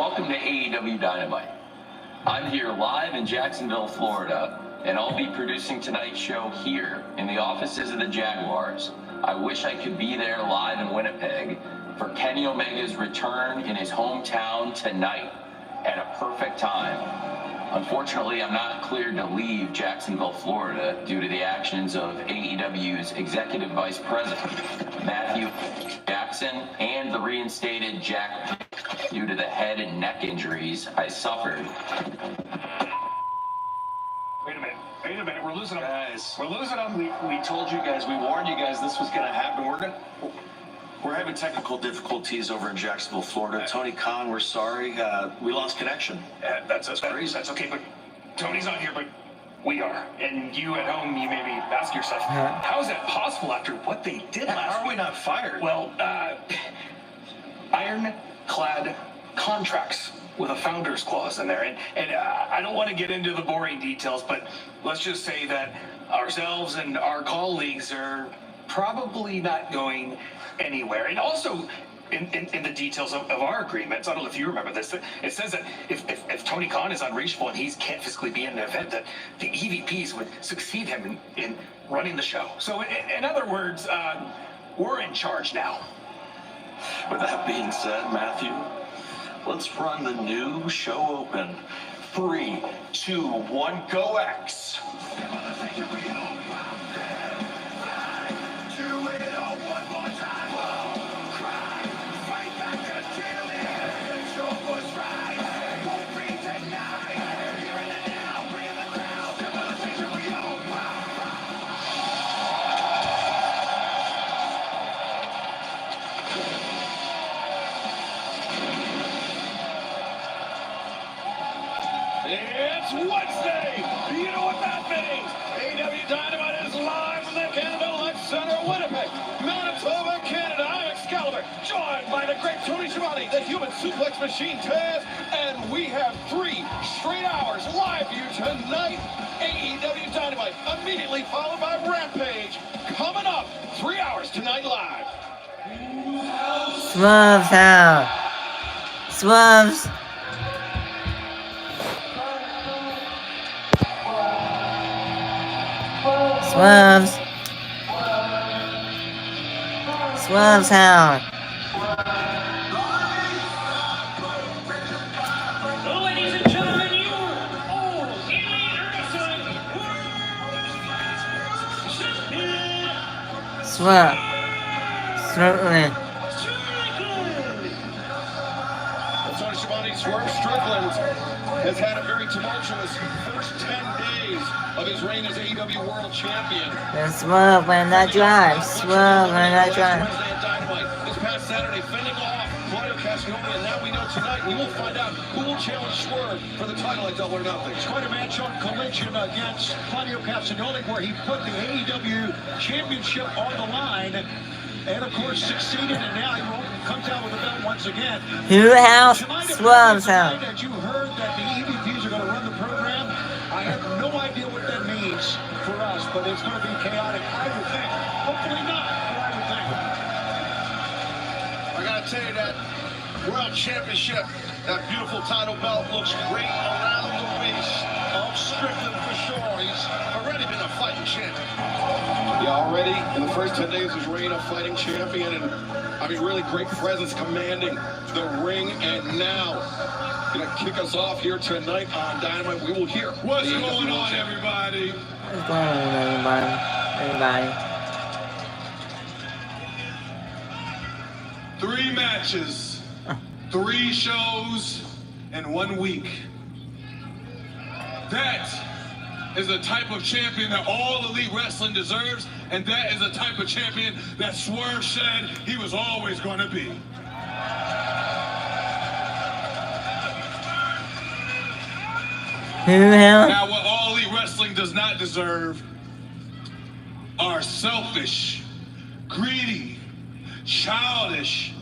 Welcome to AEW Dynamite. I'm here live in Jacksonville, Florida, and I'll be producing tonight's show here in the offices of the Jaguars. I wish I could be there live in Winnipeg for Kenny Omega's return in his hometown tonight at a perfect time. Unfortunately, I'm not cleared to leave Jacksonville, Florida due to the actions of AEW's Executive Vice President, Matthew Jackson, and the reinstated Jack due to the head and neck injuries I suffered. Wait a minute, we're losing them. Guys, we're losing them. We told you guys, we warned you guys this was going to happen. We're having technical difficulties over in Jacksonville, Florida. Tony Khan, we're sorry. We lost connection. That's crazy. That's okay, but Tony's not here, but we are. And you at home, you maybe ask yourself, how is that possible after what they did last week? How are we not fired? Well, ironclad contracts with a founder's clause in there. And I don't want to get into the boring details, but let's just say that ourselves and our colleagues are probably not going anywhere. And also, in the details of our agreements, I don't know if you remember this, it says that if Tony Khan is unreachable and he can't physically be in an event, that the EVPs would succeed him in running the show. So in other words, we're in charge now. With that being said, Matthew, let's run the new show open. 3, 2, 1, go X. It's Wednesday! You know what that means! AEW Dynamite is live from the Canada Life Center, Winnipeg, Manitoba, Canada. I'm Excalibur, joined by the great Tony Schiavone, the human suplex machine Taz, and we have 3 straight hours live for you tonight. AEW Dynamite, immediately followed by Rampage. Coming up, 3 hours tonight live. Swabs out. Swabs. Swabs. Swabs out. Ladies and gentlemen, you all Swab. Certainly. Tony Schiavone, Swerve Strickland has had a very tumultuous first 10 days of his reign as AEW World Champion. Swab when that drive. Swab when that drive. This past Saturday, fending off Claudio Castagnoli, and now we know tonight we will find out who will challenge Swerve for the title at Double or Nothing. It's quite a matchup collision against Claudio Castagnoli, where he put the AEW Championship on the line, and of course succeeded, and now he comes out with the belt once again. Who house? Swabs out. That you heard that the EVPs are going to run the program. I have no idea what that means for us, but it's going to be chaotic, I would think. Hopefully not, but I would think. I gotta tell you that World Championship, that beautiful title belt looks great around the waist of Strickland for sure. He's already been a fighting champion. Yeah, already in the first 10 days of his reign, a fighting champion, and I mean, really great presence commanding the ring, and now gonna kick us off here tonight on Dynamite. We will hear what's going on, everybody. What's going on, everybody? 3 matches, 3 shows in 1 week. That is the type of champion that all elite wrestling deserves, and that is the type of champion that Swerve said he was always going to be. Now, what all elite wrestling does not deserve are selfish, greedy, childish,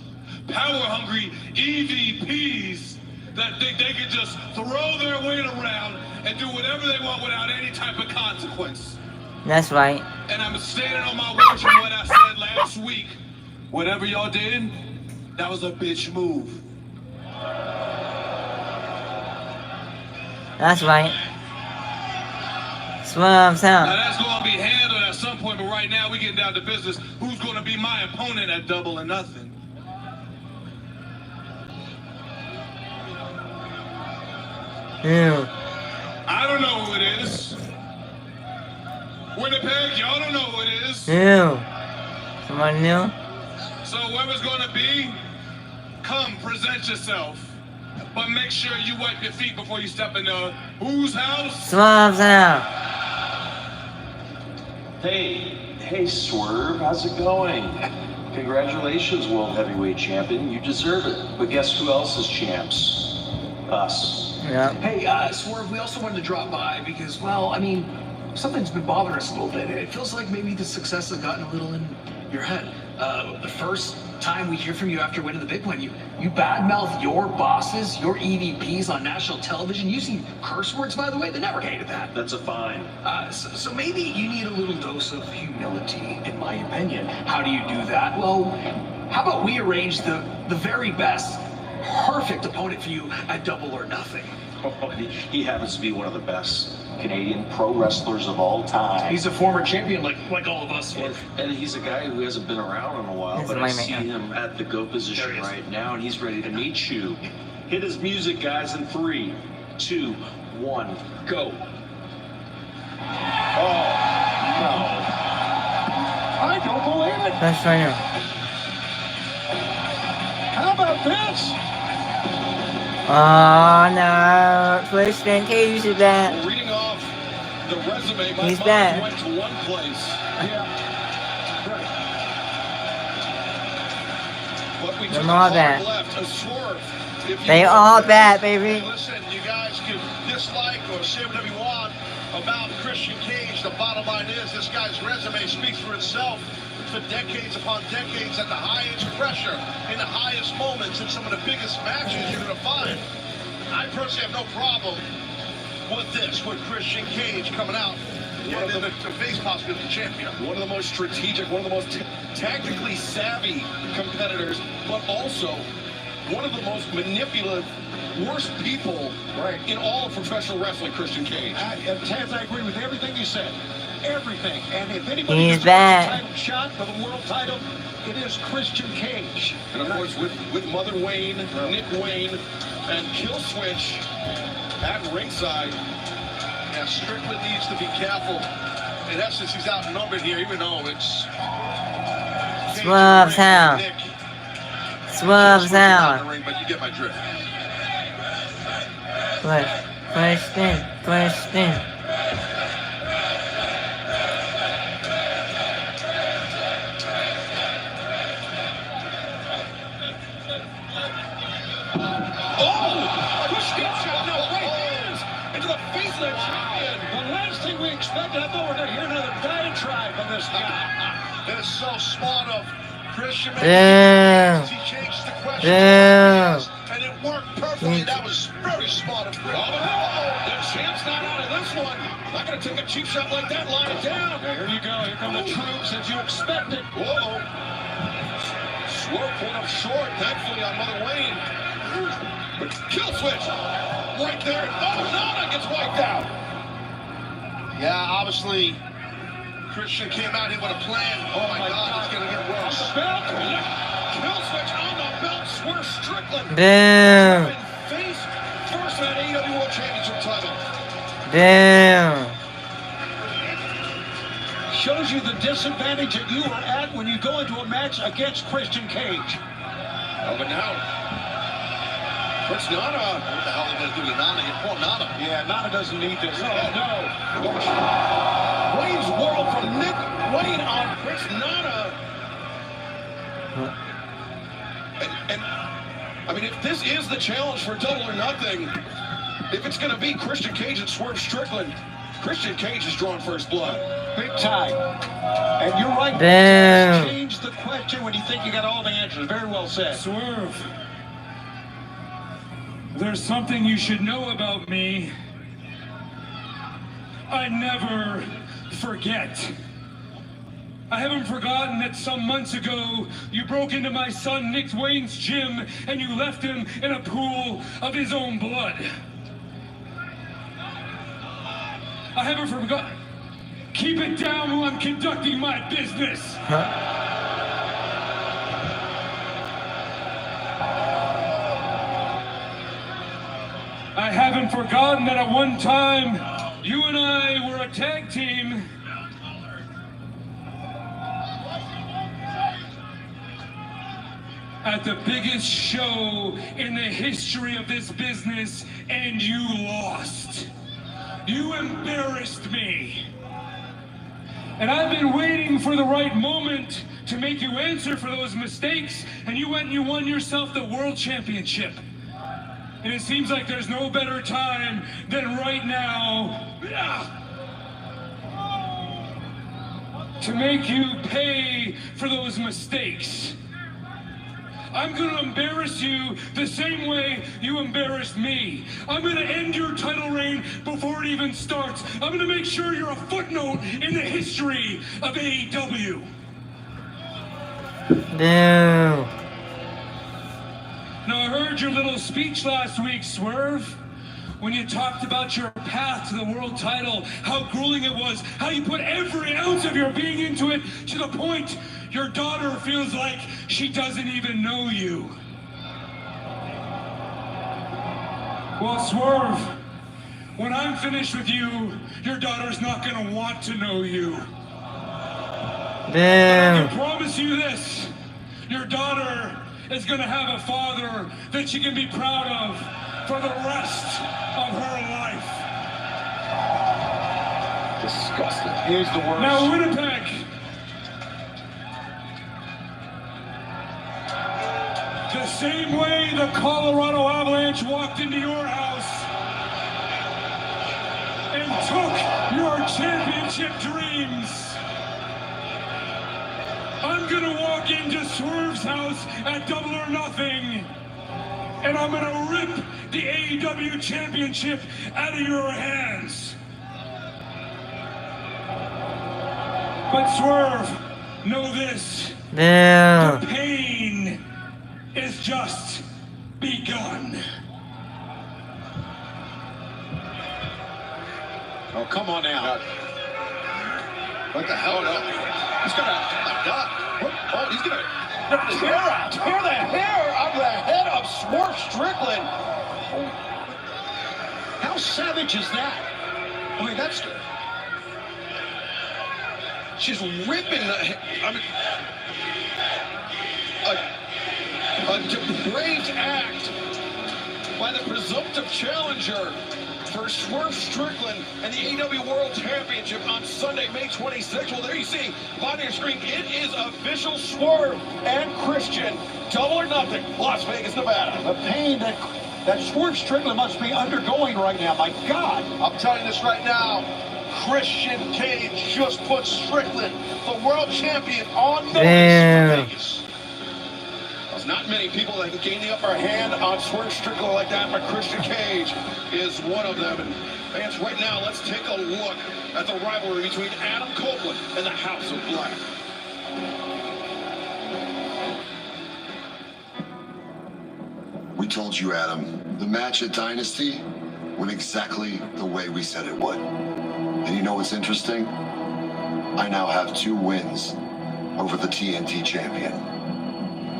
power-hungry EVPs that think they can just throw their weight around and do whatever they want without any type of consequence. That's right. And I'm standing on my words from what I said last week. Whatever y'all did, that was a bitch move. That's right. Swerve's Now out. that's going to be handled at some point, but right now we getting down to business. Who's going to be my opponent at Double or Nothing? Ew. I don't know who it is. Winnipeg, y'all don't know who it is. Ew. Someone new? So whoever's going to be, come present yourself. But make sure you wipe your feet before you step into whose house? Swerve's out. Hey, Swerve, how's it going? Congratulations, World Heavyweight Champion. You deserve it. But guess who else is champs? Us. Yep. Hey, Swerve, we also wanted to drop by because, well, I mean, something's been bothering us a little bit. It feels like maybe the success has gotten a little in your head. The first time we hear from you after winning the big one, you badmouth your bosses, your EVPs on national television, using curse words, by the way. They never hated that. That's a fine. So maybe you need a little dose of humility, in my opinion. How do you do that? Well, how about we arrange the very best, perfect opponent for you at Double or Nothing? He happens to be one of the best Canadian pro wrestlers of all time. He's a former champion, like all of us. And he's a guy who hasn't been around in a while, This but is I my see man. him at the go There position he is. right now, and he's ready to meet you. Hit his music, guys, in 3, 2, 1, go. Oh, no. I don't believe it. That's right now. How about this? Oh no. Christian Cage is back. Well, reading off the resume, my He's mind back. went to one place. Yeah. But we They're took a all hard back. left, a swerve. If you They want all this. back, baby. Listen, you guys can dislike or say whatever you want about Christian Cage. The bottom line is this guy's resume speaks for itself. For decades upon decades at the highest pressure, in the highest moments, in some of the biggest matches you're going to find. I personally have no problem with this, with Christian Cage coming out and in the face possibly the champion. One of the most strategic, one of the most tactically savvy competitors, but also one of the most manipulative, worst people in all of professional wrestling, Christian Cage. Taz, I agree with everything you said. Everything. And if anybody He's deserves back. a title shot for the world title, it is Christian Cage. And of course, with Mother Wayne, Nick Wayne, and Kill Switch at ringside. Yeah, Strickland needs to be careful. In essence, he's outnumbered here, even though it's... Swerve's out. Nick. Swerve's out. But you get my drift. Christian. The last thing we expected, I thought we were going to hear another diatribe from this guy. That is so smart of Christian. Damn. He changed the question. Damn. And it worked perfectly. That was very smart of Christian. The champ's not out of this one. Not going to take a cheap shot like that. Line it down. Okay, here you go. Here come the troops as you expected. Whoa. Swerve pulled up short, thankfully, on Mother Wayne. But Kill Switch right there. Oh, Nana gets wiped out. Yeah, obviously, Christian came out here with a plan. Oh my God, it's going to get worse. Belt. Kill Switch on the belt. Swerve Strickland. Damn. Face first at AEW World Championship title. Damn. Shows you the disadvantage that you are at when you go into a match against Christian Cage. Oh, but now, what's Nana? What the hell are they going to do to Nana? You poor Nana. Yeah, Nana doesn't need this. No. Wayne's World from Nick Wayne on Chris Nana. And I mean, if this is the challenge for Double or Nothing, if it's going to be Christian Cage and Swerve Strickland, Christian Cage is drawing first blood. Big time. And you're right. Damn. Change the question when you think you got all the answers. Very well said. Swerve, there's something you should know about me. I never forget. I haven't forgotten that some months ago, you broke into my son Nick Wayne's gym and you left him in a pool of his own blood. I haven't forgotten. Keep it down while I'm conducting my business. I haven't forgotten that at one time, you and I were a tag team. At the biggest show in the history of this business, and you lost. You embarrassed me. And I've been waiting for the right moment to make you answer for those mistakes, and you went and you won yourself the World Championship. And it seems like there's no better time than right now to make you pay for those mistakes. I'm gonna embarrass you the same way you embarrassed me. I'm gonna end your title reign before it even starts. I'm gonna make sure you're a footnote in the history of AEW. No. Now, I heard your little speech last week, Swerve, when you talked about your path to the world title, how grueling it was, how you put every ounce of your being into it to the point your daughter feels like she doesn't even know you. Well, Swerve, when I'm finished with you, your daughter's not gonna want to know you. But I can promise you this, your daughter is gonna have a father that she can be proud of for the rest of her life. Disgusting. Here's the worst. Now, Winnipeg. The same way the Colorado Avalanche walked into your house and took your championship dreams, I'm gonna walk into Swerve's house at Double or Nothing, and I'm gonna rip the AEW championship out of your hands. But Swerve, know this. No. The pain is just begun. Oh, come on now. What the hell? No. He's gonna, oh my God. What? Oh, he's gonna tear the hair out of the head of Swerve Strickland. How savage is that? I mean, that's, she's ripping the, I mean, a depraved act by the presumptive challenger for Swerve Strickland and the AEW World Championship on Sunday, May 26th. Well, there you see, on your screen, it is official. Swerve and Christian, Double or Nothing, Las Vegas, Nevada. The pain that Swerve Strickland must be undergoing right now, my God. I'm telling you this right now, Christian Cage just put Strickland, the world champion, on notice for Vegas. There's not many people that can gain the upper hand on Swerve Strickland like that, but Christian Cage is one of them. And fans, right now, let's take a look at the rivalry between Adam Copeland and the House of Black. We told you, Adam, the match at Dynasty went exactly the way we said it would. And you know what's interesting? I now have 2 wins over the TNT champion.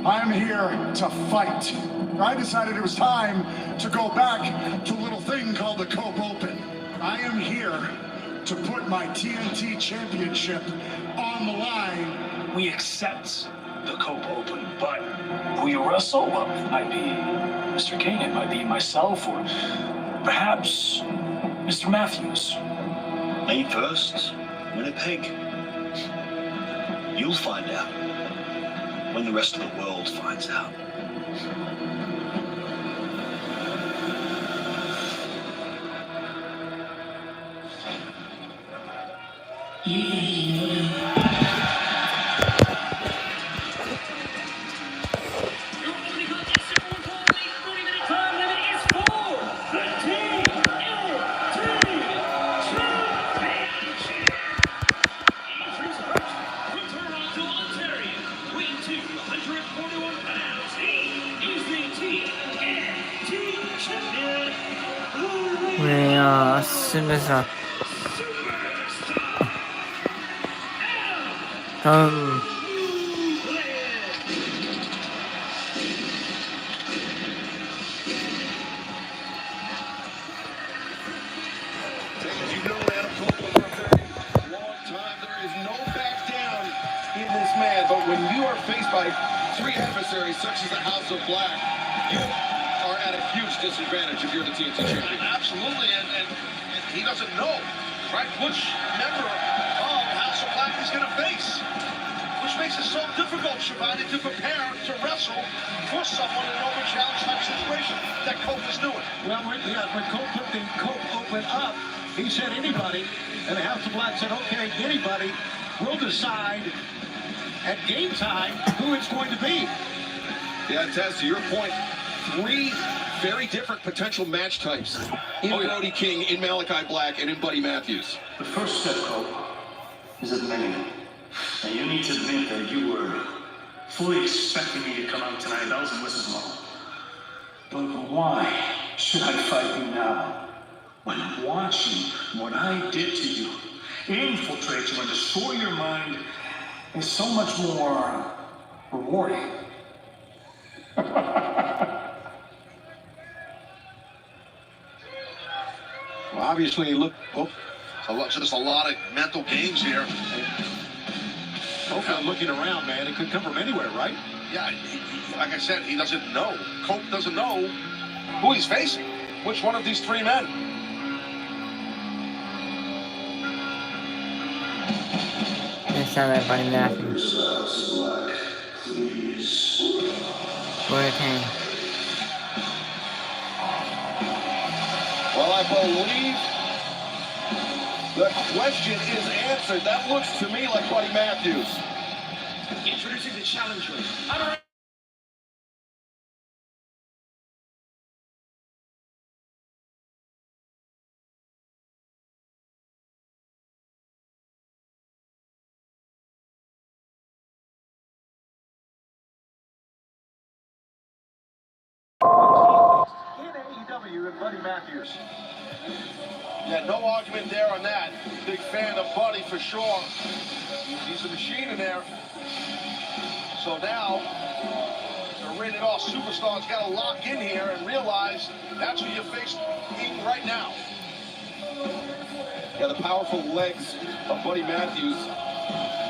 I'm here to fight. I decided it was time to go back to a little thing called the Cope Open. I am here to put my TNT championship on the line. We accept the Cope Open, but who you wrestle? Well, it might be Mr. Kane, it might be myself, or perhaps Mr. Matthews. May 1st, Winnipeg. You'll find out when the rest of the world finds out. 뭐야, 스면서 You know Adam Cole for a very long time. There is no back down in this man. But when you are faced by three adversaries such as the House of Black, you are at a huge disadvantage if you're the TNT champion. Absolutely, and he doesn't know, right, which member of House of Black he's going to face. Which makes it so difficult, Shivani, to prepare to wrestle for someone in an open challenge type situation that Cope is doing. Well, when Cope put the Cope Open up, he said anybody, and the House of Black said, okay, anybody will decide at game time who it's going to be. Yeah, Taz, to your point, three very different potential match types in Brody King, in Malachi Black, and in Buddy Matthews. The first step, Cope, is admitting it. And you need to admit that you were fully expecting me to come out tonight, bells and whistles and all. But why should I fight you now? When watching what I did to you, infiltrate you and destroy your mind, is so much more rewarding. Well, obviously, look, just a lot of mental games here. Cope looking around, man. It could come from anywhere, right? Yeah, like I said, he doesn't know. Cope doesn't know who he's facing. Which one of these three men? That sounds like Buddy Matthews. Brody King. Well, I believe the question is answered. That looks to me like Buddy Matthews. Introducing the challenger. In AEW and Buddy Matthews. Yeah, no argument there on that. Big fan of Buddy for sure. He's a machine in there. So now, the rated R superstar's got to lock in here and realize that's who you're facing right now. Yeah, the powerful legs of Buddy Matthews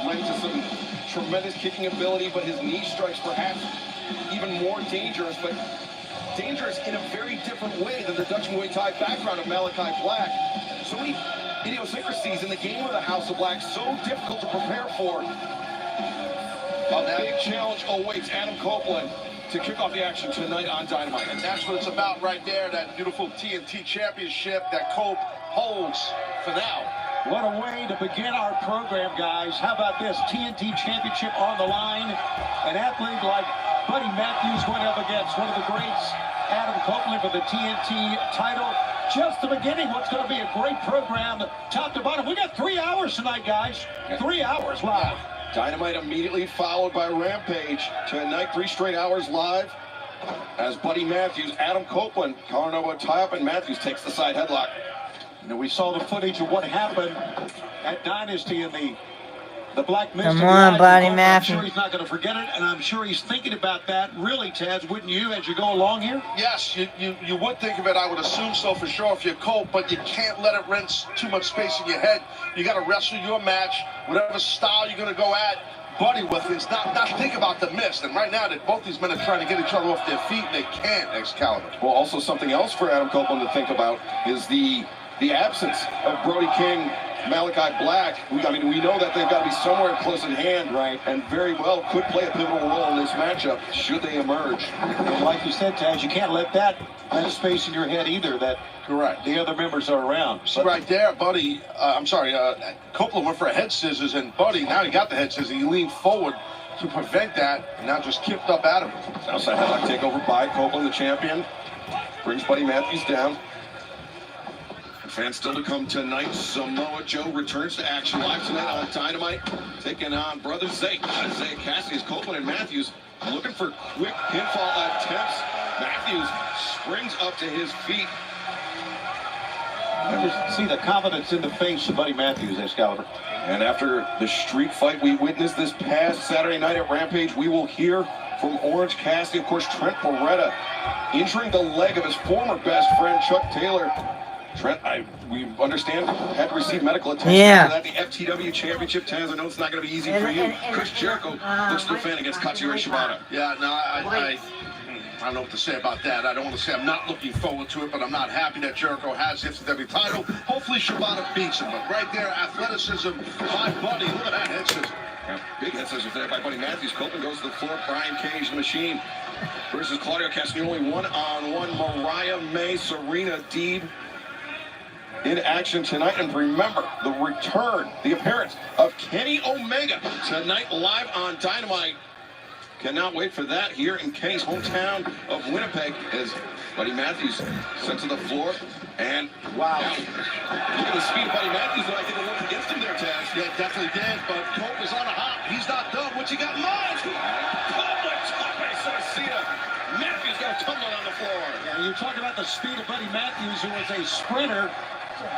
lend to some tremendous kicking ability, but his knee strikes perhaps even more dangerous, but dangerous in a very different way than the Dutch Muay Thai background of Malachi Black. So many idiosyncrasies in the game of the House of Black, so difficult to prepare for. A big challenge awaits Adam Copeland to kick off the action tonight on Dynamite. And that's what it's about right there, that beautiful TNT championship that Cope holds for now. What a way to begin our program, guys. How about this? TNT Championship on the line. An athlete like Buddy Matthews going up against one of the greats, Adam Copeland, for the TNT title. Just the beginning. What's going to be a great program, top to bottom. We got 3 hours tonight, guys. 3 hours live. Dynamite immediately followed by Rampage. Tonight, 3 straight hours live. As Buddy Matthews, Adam Copeland, calling over a tie-up, and Matthews takes the side headlock. You know, we saw the footage of what happened at Dynasty in the Black Mist. Come on, Buddy Matthews. I'm sure he's not going to forget it, and I'm sure he's thinking about that. Really, Taz, wouldn't you, as you go along here? Yes, you would think of it. I would assume so for sure if you're Cope, but you can't let it rent too much space in your head. You got to wrestle your match, whatever style you're going to go at Buddy with. It's not think about the mist. And right now, that both these men are trying to get each other off their feet, and they can't, Excalibur. Well, also something else for Adam Copeland to think about is the absence of Brody King, Malachi Black. We know that they've got to be somewhere close at hand, right? And very well could play a pivotal role in this matchup should they emerge. And like you said, Taz, you can't let that space in your head either. That correct. The other members are around. So right there, Buddy. Copeland went for a head scissors, and Buddy now he got the head scissors. He leaned forward to prevent that, and now just kicked up at him. Outside headlock takeover by Copeland, the champion. Brings Buddy Matthews down. Fans still to come tonight. Samoa Joe returns to action live tonight on Dynamite, taking on Brother Zay. Isaiah Cassidy is Copeland and Matthews looking for quick pinfall attempts. Matthews springs up to his feet. You just see the confidence in the face of Buddy Matthews, Excalibur. And after the street fight we witnessed this past Saturday night at Rampage, we will hear from Orange Cassidy. Of course, Trent Beretta injuring the leg of his former best friend, Chuck Taylor. Trent, we understand, had to receive medical attention for that. The FTW Championship, Taz, I know it's not going to be easy for you. Chris Jericho looks to defend against Katsuyori Shibata. Yeah, no, I don't know what to say about that. I don't want to say I'm not looking forward to it, but I'm not happy that Jericho has the FTW title. Hopefully Shibata beats him, but right there, athleticism by Buddy. Look at that head scissors. Yeah, big head scissors there by Buddy Matthews. Copeland goes to the floor. Brian Cage, the Machine, versus Claudio Castagnoli. One-on-one. Mariah May, Serena Deeb in action tonight. And remember, the return, the appearance of Kenny Omega tonight live on Dynamite. Cannot wait for that here in Kenny's hometown of Winnipeg as Buddy Matthews sent to the floor. And wow, look at the speed of Buddy Matthews, though I think it worked against him there, Taz. Yeah, definitely did, but Cope is on a hop. He's not done. What you got in mind? Matthews got tumbling on the floor. Yeah, you talk about the speed of Buddy Matthews, who was a sprinter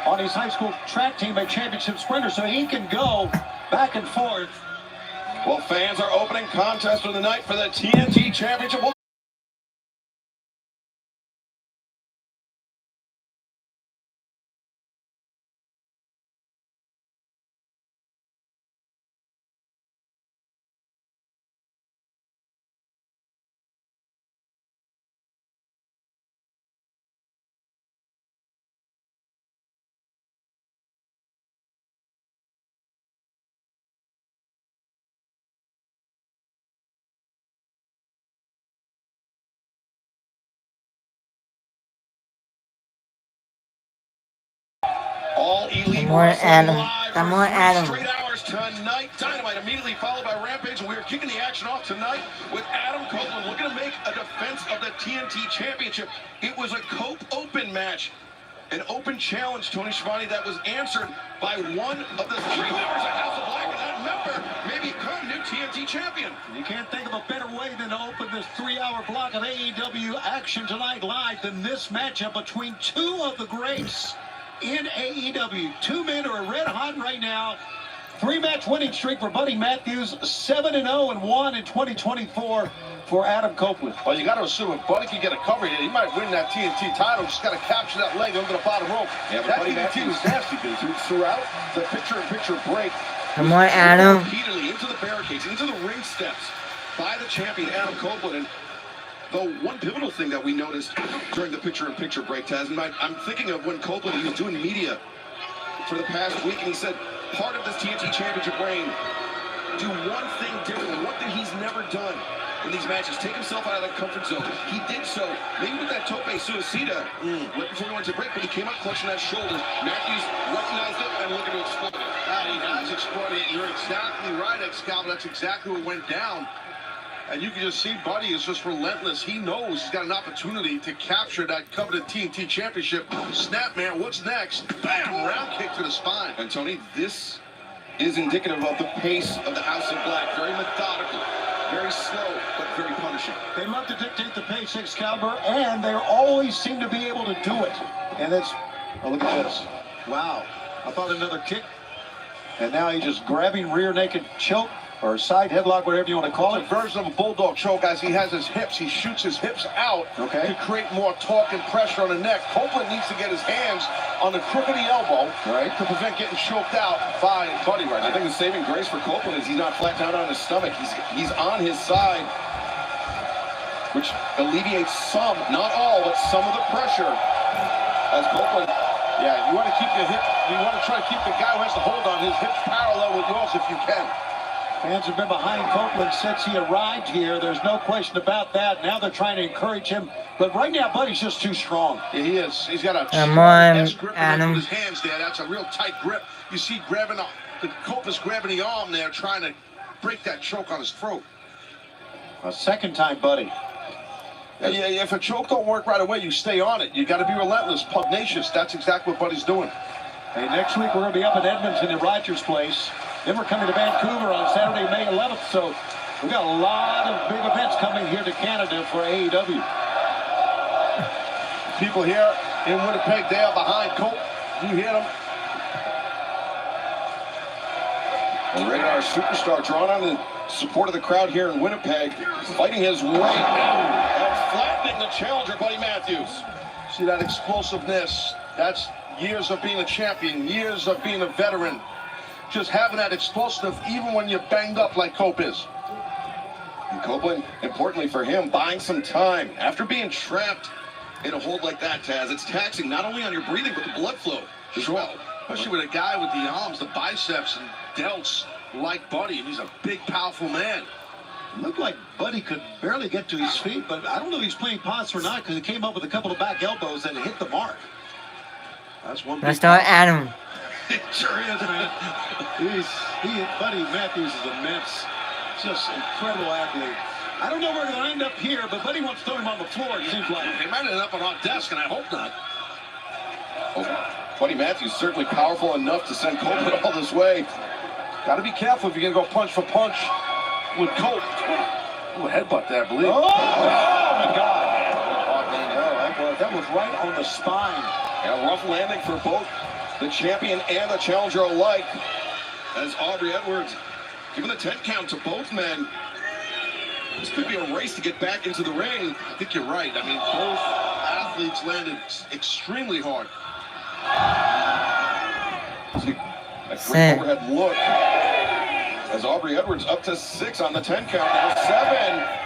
on his high school track team, a championship sprinter, so he can go back and forth. Well, fans, are opening contest of the night for the TNT Championship. All elite Come on, Adam. Straight hours tonight. Dynamite immediately followed by Rampage, and we're kicking the action off tonight with Adam Copeland looking to make a defense of the TNT Championship. It was a Cope Open match, an open challenge, Tony Schiavone, that was answered by one of the 3 members of House of Black, and that member may become new TNT champion. You can't think of a better way than to open this 3-hour block of AEW action tonight live than this matchup between 2 of the greats in AEW. 2 men who are red hot right now. 3-match winning streak for Buddy Matthews. 7-0-1 in 2024 for Adam Copeland. Well, you got to assume if Buddy can get a cover here, he might win that TNT title. Just got to capture that leg under the bottom rope. Yeah, but that Buddy TNT was nasty, dude. Throughout the picture-in-picture break, Come on, Adam. repeatedly into the barricades, into the ring steps by the champion, Adam Copeland. And the one pivotal thing that we noticed during the picture-in-picture break, Taz, and I'm thinking of when Copeland, he was doing media for the past week, and he said, part of this TNT Championship reign, do one thing differently, one thing he's never done in these matches, take himself out of that comfort zone. He did so, maybe with that tope suicida, right before we went to break, but he came up clutching that shoulder. Matthews recognized it and looking to exploit it. He has exploited it. You're exactly right, Excalibur. That's exactly what went down. And you can just see Buddy is just relentless. He knows he's got an opportunity to capture that coveted TNT Championship. Snap, man, what's next? Bam! Round kick to the spine. And Tony, this is indicative of the pace of the House of Black. Very methodical, very slow, but very punishing. They love to dictate the pace, Excalibur, and they always seem to be able to do it. And it's, oh, look at this. Wow. I thought another kick. And now he's just grabbing rear naked choke. Or side headlock, whatever you want to call it. It's a version of a bulldog choke as he has his hips. He shoots his hips out to create more torque and pressure on the neck. Copeland needs to get his hands on the crook of the elbow to prevent getting choked out by Buddy right now. I think the saving grace for Copeland is he's not flat down on his stomach. He's on his side, which alleviates some, not all, but some of the pressure as Copeland. Yeah, you want to keep your hip, you want to try to keep the guy who has the hold on his hips parallel with yours if you can. Fans have been behind Copeland since he arrived here. There's no question about that. Now they're trying to encourage him. But right now, Buddy's just too strong. Yeah, he is. He's got a Come on, grip Adam. with his hands there. That's a real tight grip. You see grabbing the Copeland's grabbing the arm there, trying to break that choke on his throat. A second time, Buddy. Yeah, if a choke don't work right away, you stay on it. You got to be relentless, pugnacious. That's exactly what Buddy's doing. Hey, next week we're going to be up in Edmonton at Rogers Place. Then we're coming to Vancouver on Saturday, May 11th. So we've got a lot of big events coming here to Canada for AEW. People here in Winnipeg, they are behind Cope. He hit him. The Radar superstar drawn on the support of the crowd here in Winnipeg, fighting his way out and flattening the challenger, Buddy Matthews. See that explosiveness? That's years of being a champion, years of being a veteran. Just having that explosive even when you're banged up like Cope is. And Copeland, importantly for him, buying some time. After being trapped in a hold like that, Taz, it's taxing not only on your breathing, but the blood flow as well. Especially with a guy with the arms, the biceps, and delts like Buddy, and he's a big, powerful man. It looked like Buddy could barely get to his feet, but I don't know if he's playing pots or not because he came up with a couple of back elbows and hit the mark. That's one. Let's start Adam. It sure is, man. Buddy Matthews is immense. Just incredible athlete. I don't know where they're going to end up here, but Buddy wants to throw him on the floor, it seems like. They might end up on our desk, and I hope not. Oh, Buddy Matthews certainly powerful enough to send Copeland all this way. Got to be careful if you're going to go punch for punch with Cope. Ooh, a headbutt there, I believe. Oh, my God. That was right on the spine. A rough landing for both the champion and the challenger alike, as Aubrey Edwards giving the 10 count to both men. This could be a race to get back into the ring. I think you're right. I mean, both athletes landed extremely hard. A great overhead look as Aubrey Edwards up to 6 on the 10 count, now 7.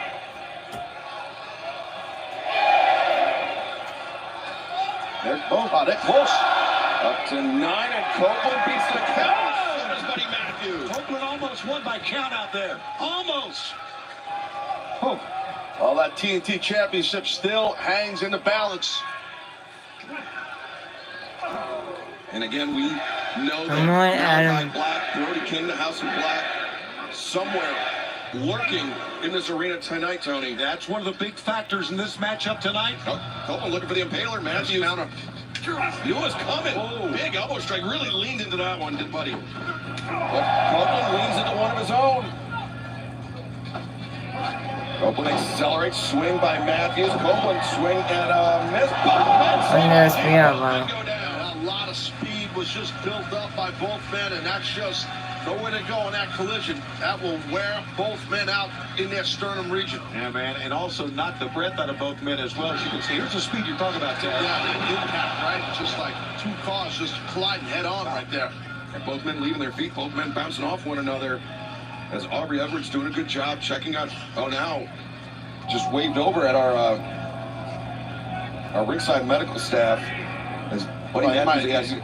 They're both, they're close. Up to 9, and Copeland beats the count. So does Buddy Matthews. Copeland almost won by count out there. Almost. Oh. Well, that TNT championship still hangs in the balance. And again, we know Come on, Adam. Black, Brody King, the House of Black, somewhere lurking in this arena tonight, Tony. That's one of the big factors in this matchup tonight. Oh, Copeland looking for the impaler. Matthews knew it was coming. Oh. Big elbow strike. Really leaned into that one, did Buddy. But Copeland leans into one of his own. Copeland accelerates, swing by Matthews. Copeland swing and a miss. A lot of speed was just built up by both men, and that's just nowhere to go in that collision. That will wear both men out in their sternum region. Yeah, man, and also knock the breath out of both men as well. As you can see, here's the speed you're talking about, Tim. Yeah, that impact, right? Just like two cars just colliding head on right there. And both men leaving their feet, both men bouncing off one another. As Aubrey Edwards doing a good job checking out. Oh, now just waved over at our ringside medical staff. As Buddy Matthews.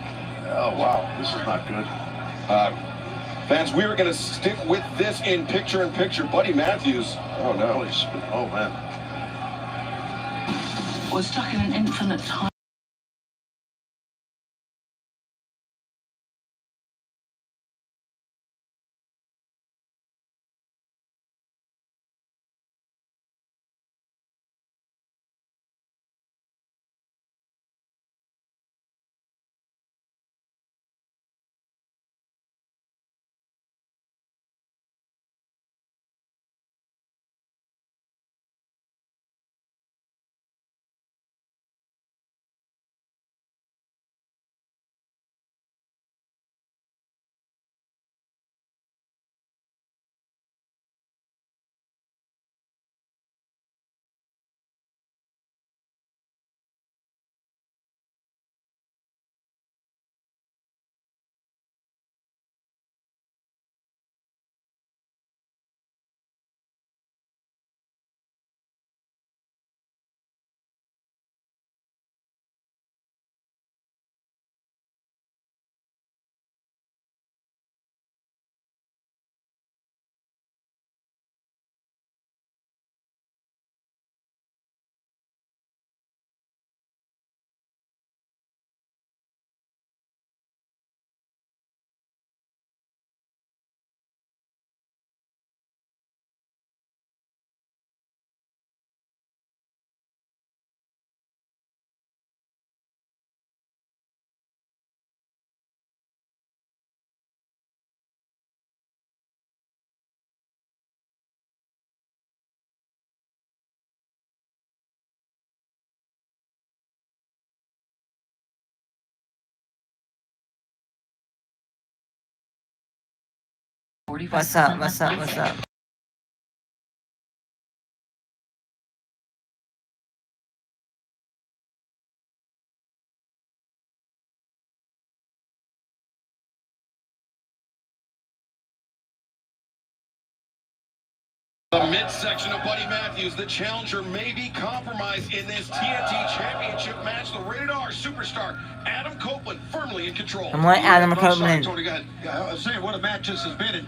Oh, wow. This is not good. Fans, we were going to stick with this in picture-in-picture. Buddy Matthews. Oh, no. Oh, man. We're stuck in an infinite time. What's up? What's up? What's up? The midsection of Buddy Matthews, the challenger may be compromised in this TNT Championship match. The Rated R superstar, Adam Copeland, firmly in control. I'm like Adam Copeland. Tony, go ahead. Yeah, I was saying what a match this has been.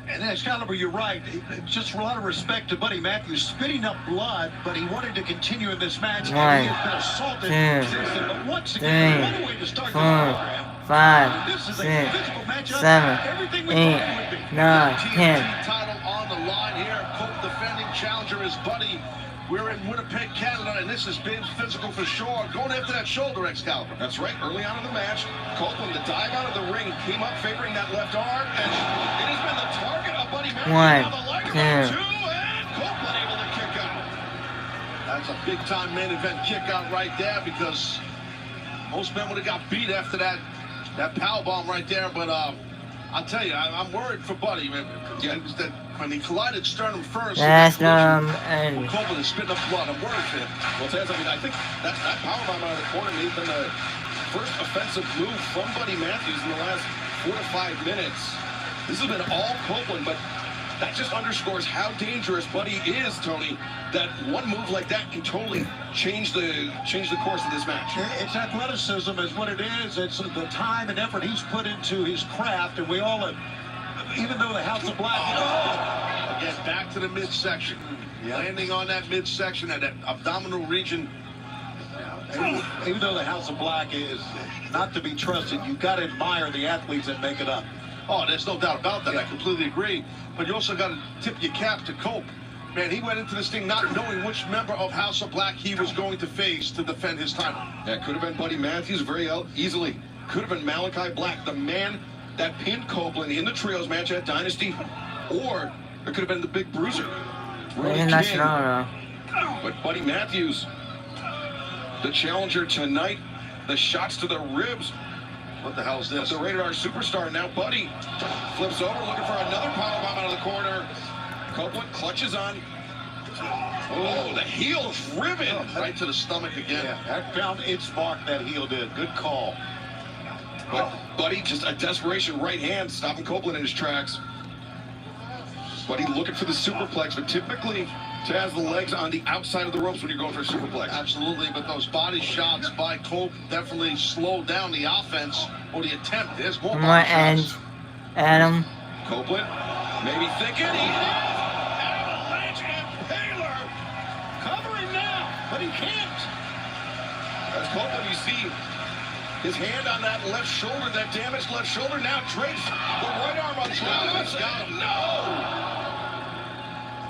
And Excalibur, you're right. Just a lot of respect to Buddy Matthews, spitting up blood, but he wanted to continue in this match. And he has been assaulted since then. But once again, what a way to start the program. 5, This is 6, a physical matchup. 7, Everything we 8, thought it would be. 9, 10. Title on the line here. Cope defending challenger is Buddy. We're in Winnipeg, Canada, and this has been physical for sure. Going after that shoulder, Excalibur. That's right. Early on in the match, Copeland, the dive out of the ring, came up favoring that left arm, and it has been the target of Buddy Matthews. 1, 2. And Copeland able to kick out. That's a big-time main event kick out right there, because most men would have got beat after that power bomb right there. But I'll tell you, I'm worried for Buddy, man. Yeah, that when he collided sternum first, And Copeland is spitting up blood. I'm worried for him. Well, Taz, I mean, I think that powerbomb out of the corner may have been the first offensive move from Buddy Matthews in the last 4 to 5 minutes. This has been all Copeland, but that just underscores how dangerous Buddy is, Tony. That one move like that can totally change the course of this match. It's athleticism is what it is. It's the time and effort he's put into his craft, and we all have, even though the House of Black... Again, back to the midsection. Landing on that midsection, that abdominal region. Even though the House of Black is not to be trusted, you've got to admire the athletes that make it up. Oh, there's no doubt about that. I completely agree. But you also got to tip your cap to Cope. Man, he went into this thing not knowing which member of House of Black he was going to face to defend his title. That could have been Buddy Matthews very easily. Could have been Malachi Black, the man that pinned Copeland in the trios match at Dynasty. Or it could have been the big bruiser, Ronnie King. But Buddy Matthews, the challenger tonight, the shots to the ribs. What the hell is this? The Rated R superstar. Now Buddy flips over, looking for another powerbomb out of the corner. Copeland clutches on. Oh, the heel driven. Right to the stomach again. Yeah, that found its mark, that heel did. Good call. But Buddy, just a desperation right hand, stopping Copeland in his tracks. Buddy looking for the superplex, but typically Taz, the legs on the outside of the ropes when you're going for a superplex. Absolutely, but those body shots by Cope definitely slowed down the offense or the attempt. There's more body shots. Adam. Copeland, maybe thinking he has. Avalanche Impaler covering now, but he can't. As Copeland, you see his hand on that left shoulder, that damaged left shoulder. Now drapes the right arm on Travis. Got him. No.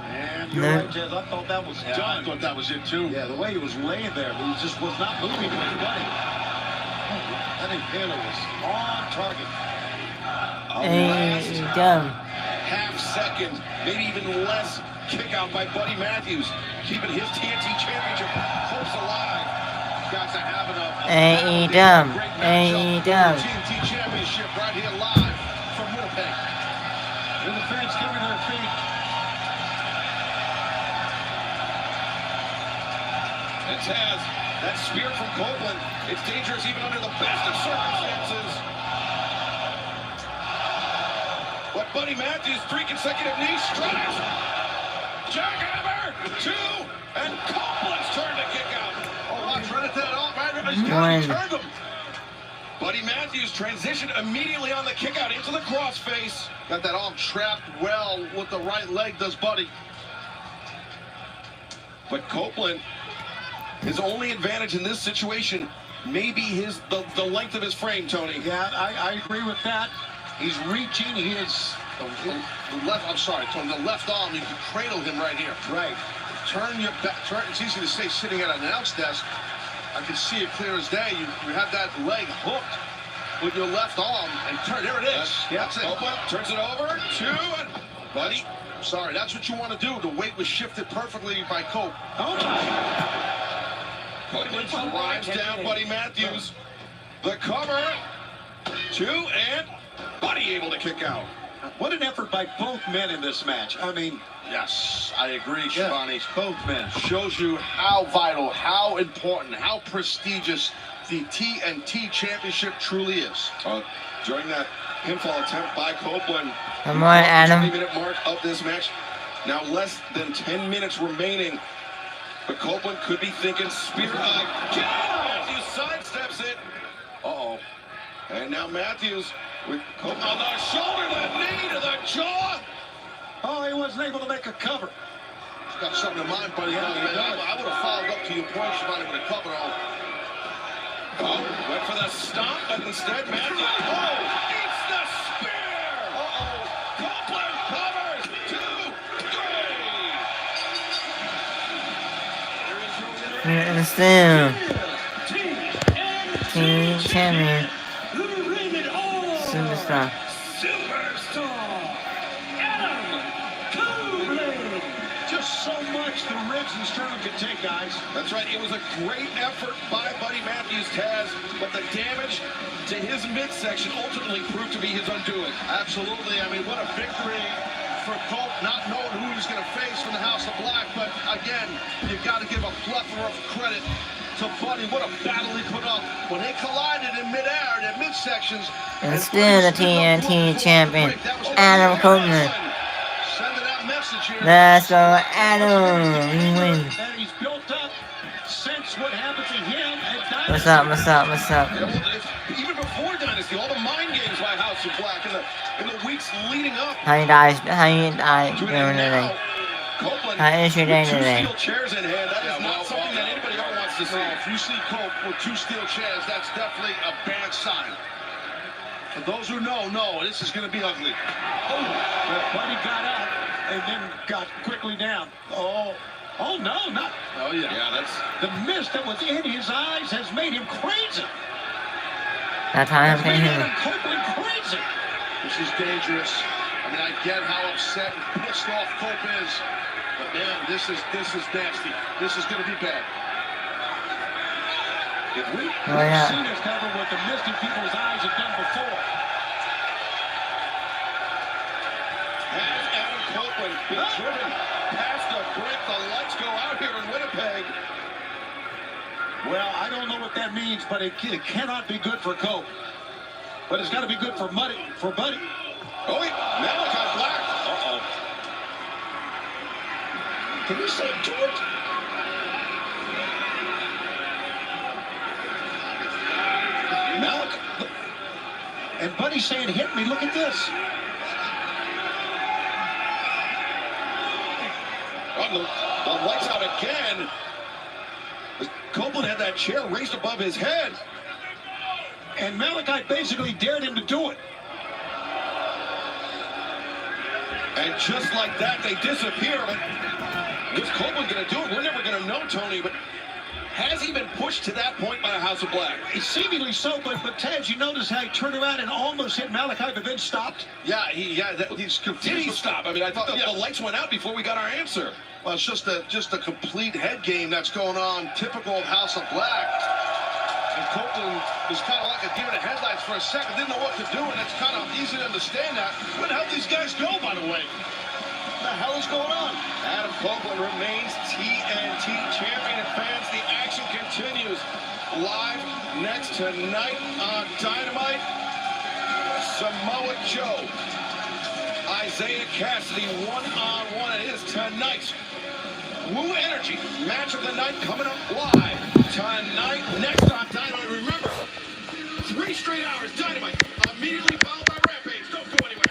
And you're right, Jez. I thought that was done. I thought that was it too. Yeah, the way he was laying there, he just was not moving with anybody. That Impaler was on target. Half second, maybe even less, kick out by Buddy Matthews, keeping his TNT Championship hopes alive. Guys are having a TNT Championship right here live from Winnipeg. And the fans coming to their feet. And Taz, that spear from Copeland, it's dangerous even under the best of circumstances. But Buddy Matthews, 3 consecutive knee strikes. Jackhammer, 2, and Copeland's turn to kick out. Oh, watch right at that off. Turned him. Buddy Matthews transitioned immediately on the kick out into the crossface. Got that arm trapped well with the right leg, does Buddy. But Copeland, his only advantage in this situation may be the length of his frame, Tony. Yeah, I agree with that. He's reaching his... The left, I'm sorry, Tony, the left arm, you can cradle him right here. Right. Turn your back, it's easy to say sitting at an announce desk. I can see it clear as day. You have that leg hooked with your left arm and turn, there it is. That's it. Copeland turns it over, 2, and Buddy. Sorry, that's what you want to do. The weight was shifted perfectly by Cope. Copeland drives down Buddy Matthews. The cover, 2, and Buddy able to kick out. What an effort by both men in this match. I mean, Yes, I agree, Shivani. both men. Shows you how vital, how important, how prestigious the TNT Championship truly is. During that pinfall attempt by Copeland, Come on, Adam. 20-minute mark of this match. Now less than 10 minutes remaining. But Copeland could be thinking spear again. Matthews sidesteps it. Uh-oh. And now Matthews with Copeland on the shoulder, the knee to the jaw. Oh, he wasn't able to make a cover. He's got something in mind, buddy. Yeah, I would have followed up to your point, Shivani, with a cover. Went for the stomp, but instead Matthews. Eats the spear. Copeland covers. 2, 3. And still, team champion, superstar. Just so much the ribs and sternum can take, guys. That's right. It was a great effort by Buddy Matthews, Taz, but the damage to his midsection ultimately proved to be his undoing. Absolutely. I mean, what a victory for Cope, not knowing who he's going to face from the House of Black. But again, you've got to give a plethora of credit to Buddy. What a battle he put up. When they collided in midair, in their midsections. And still the TNT champion, Adam Copeland. Sending that message here. Let's go, Adam. You win. And he's built up since what happened to him at Dynasty. What's up? What's up? What's up? Yeah, well, even before Dynasty, all the mind games by House of Black in the weeks leading up. How you guys doing today? Copeland, How is your day with 2 today? steel chairs in hand, that is not something that anybody ever wants to see. If you see Cope with 2 steel chairs, that's definitely a bad sign. For those who know, this is going to be ugly. But Buddy got up and then got quickly down. Oh no, not. Oh, yeah. Yeah, that's. The mist that was in his eyes has made him crazy. That time Has for made him. Adam Copeland crazy. This is dangerous. I mean, I get how upset and pissed off Cope is. But, man, this is nasty. This is going to be bad. If we've yeah. seen us cover what the mist in people's eyes have done before. Has Adam Copeland been driven past the brink? The lights go out here in Winnipeg. Well, I don't know what that means, but it cannot be good for Cope. But it's got to be good for Buddy. Oh, wait, Malachi Black. Can you say do it? Malachi. And Buddy's saying, hit me, look at this. The lights out again. Copeland had that chair raised above his head. And Malachi basically dared him to do it. And just like that, they disappear. But was Copeland going to do it? We're never going to know, Tony. But has he been pushed to that point by the House of Black? Seemingly so, but Taz, you notice how he turned around and almost hit Malachi, but then stopped? Yeah, he's confused. Did he stop? I mean, I thought the lights went out before we got our answer. Well, it's just a complete head game that's going on, typical of House of Black. And Copeland was kind of like a deer in the headlights for a second, didn't know what to do, and it's kind of easy to understand that. Where the hell these guys go, by the way? What the hell is going on? Adam Copeland remains TNT champion, and fans, the action continues. Live next tonight on Dynamite, Samoa Joe, Isaiah Cassidy, one-on-one. It is tonight's Woo Energy match of the night coming up live tonight, next on Dynamite. Remember, 3 straight hours Dynamite, immediately followed by Rampage. Don't go anywhere.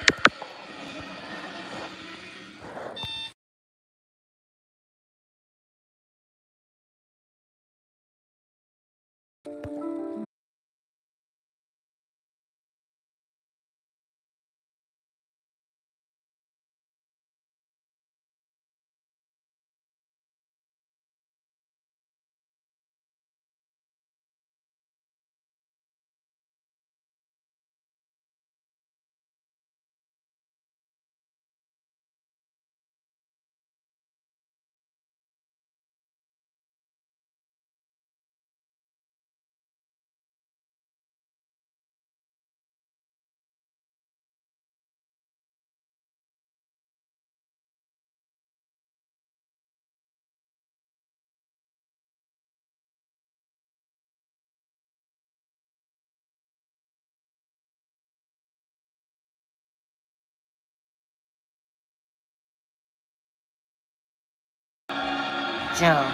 Joe.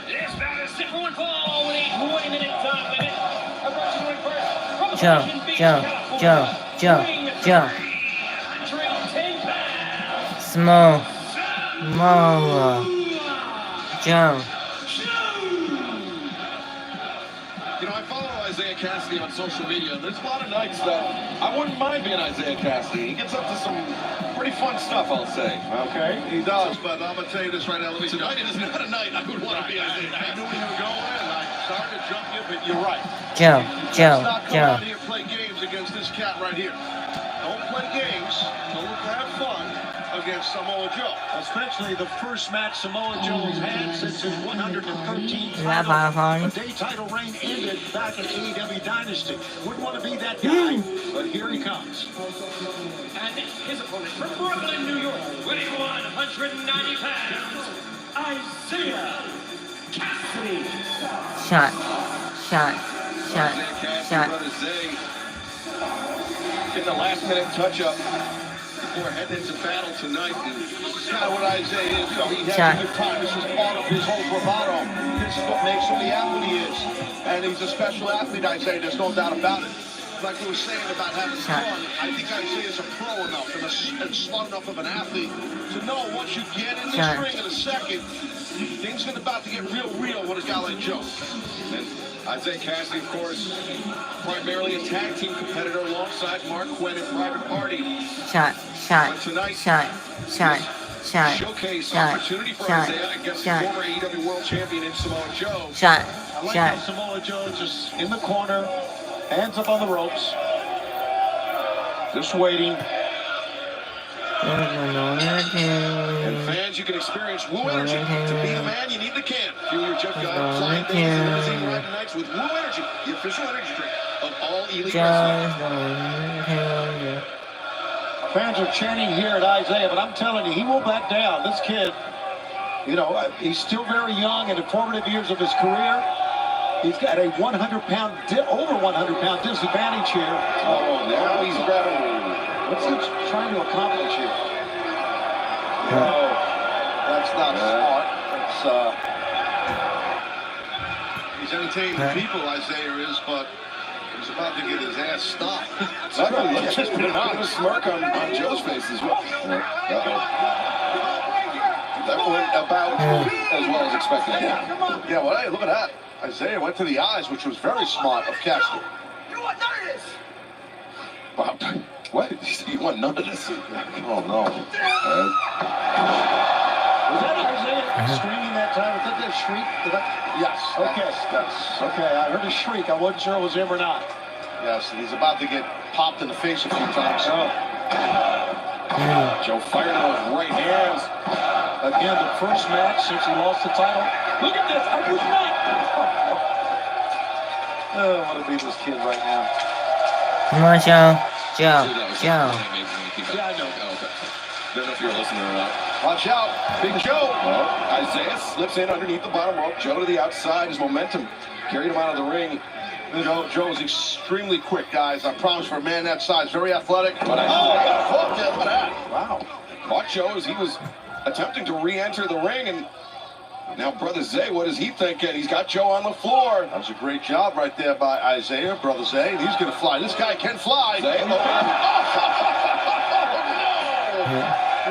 This bout is set for one fall with a 20-minute time limit. Approaching ring first from the Joe. Huntington Beach, California, weighing 310 pounds. Small. Joe. You know, I follow Isaiah Cassidy on social media, and there's a lot of nights that I wouldn't mind being Isaiah Cassidy. He gets up to some pretty fun stuff, I'll say. Okay, he does, but I'm going to tell you this right now. Tonight is not a night I would want to be Isaiah Cassidy. I knew where you were going, and I started to jump you, but you're right. Joe. Let's not come out here and play games against this cat right here. Don't play games. Don't have fun against Samoa Joe. Especially the first match Samoa Joe has had since his 113th That title. The day title reign ended back in AEW Dynasty. Wouldn't want to be that guy, but here he comes. And his opponent from Brooklyn, New York, weighing 190 pounds, Isaiah Cassidy. Shot. Isaiah Cassidy, brother Zay, getting the last-minute touch-up before heading into battle tonight. This is kind of what Isaiah is. You know, he has a good time. This is part of his whole bravado. This is what makes him the athlete he is. And he's a special athlete, Isaiah. There's no doubt about it. Like we were saying about having fun, I think Isaiah's a pro enough and smart enough of an athlete to know once you get in this ring in a second, things are about to get real with a guy like Joe. And Isaiah Cassidy, of course, primarily a tag team competitor alongside Mark Quinn and Private Party. Shot. Showcase opportunity for Isaiah against former AEW World Champion in Samoa Joe. Shot. I like how Samoa Joe just in the corner, hands up on the ropes, just waiting. And fans, you can experience Woo Energy. To be the man, you need the can. Fuel your jet gun, flying days, and limousine ride nights with Woo Energy, the official energy drink of all Elite Wrestling. Fans are chanting here at Isaiah, but I'm telling you, he won't back down. This kid, you know, he's still very young in the formative years of his career. He's got a 100-pound, over 100-pound disadvantage here. Oh, now he's grabbing. What's he trying to accomplish here? No, that's not smart. It's, he's entertaining the people, Isaiah is, but he's about to get his ass stopped. Let's just put a smirk on Joe's face as well. That went about as well as expected. Yeah, well, hey, look at that. Isaiah went to the eyes, which was very smart of Cassidy. You want none of this? Wow. What? You want none of this? Oh, no. Was that Isaiah screaming that time? Was that that shriek? Yes. Okay. Yes. Okay, I heard a shriek. I wasn't sure it was him or not. Yes, he's about to get popped in the face a few times. Joe fired on those right hands. Again, the first match since he lost the title. Look at this. I was not. Oh, I want to be this kid right now. Come on, Joe. Yeah, I know. Okay. Don't know if you're listening or not. Watch out. Big Joe. Well, Isaiah slips in underneath the bottom rope. Joe to the outside. His momentum carried him out of the ring. You know, Joe's extremely quick, guys. I promise, for a man that size, very athletic. But I got caught there. Look at that. Wow. Caught Joe as he was attempting to re-enter the ring, and now Brother Zay, what is he thinking? He's got Joe on the floor. That was a great job right there by Isaiah, Brother Zay. He's going to fly. This guy can fly. Zay, no!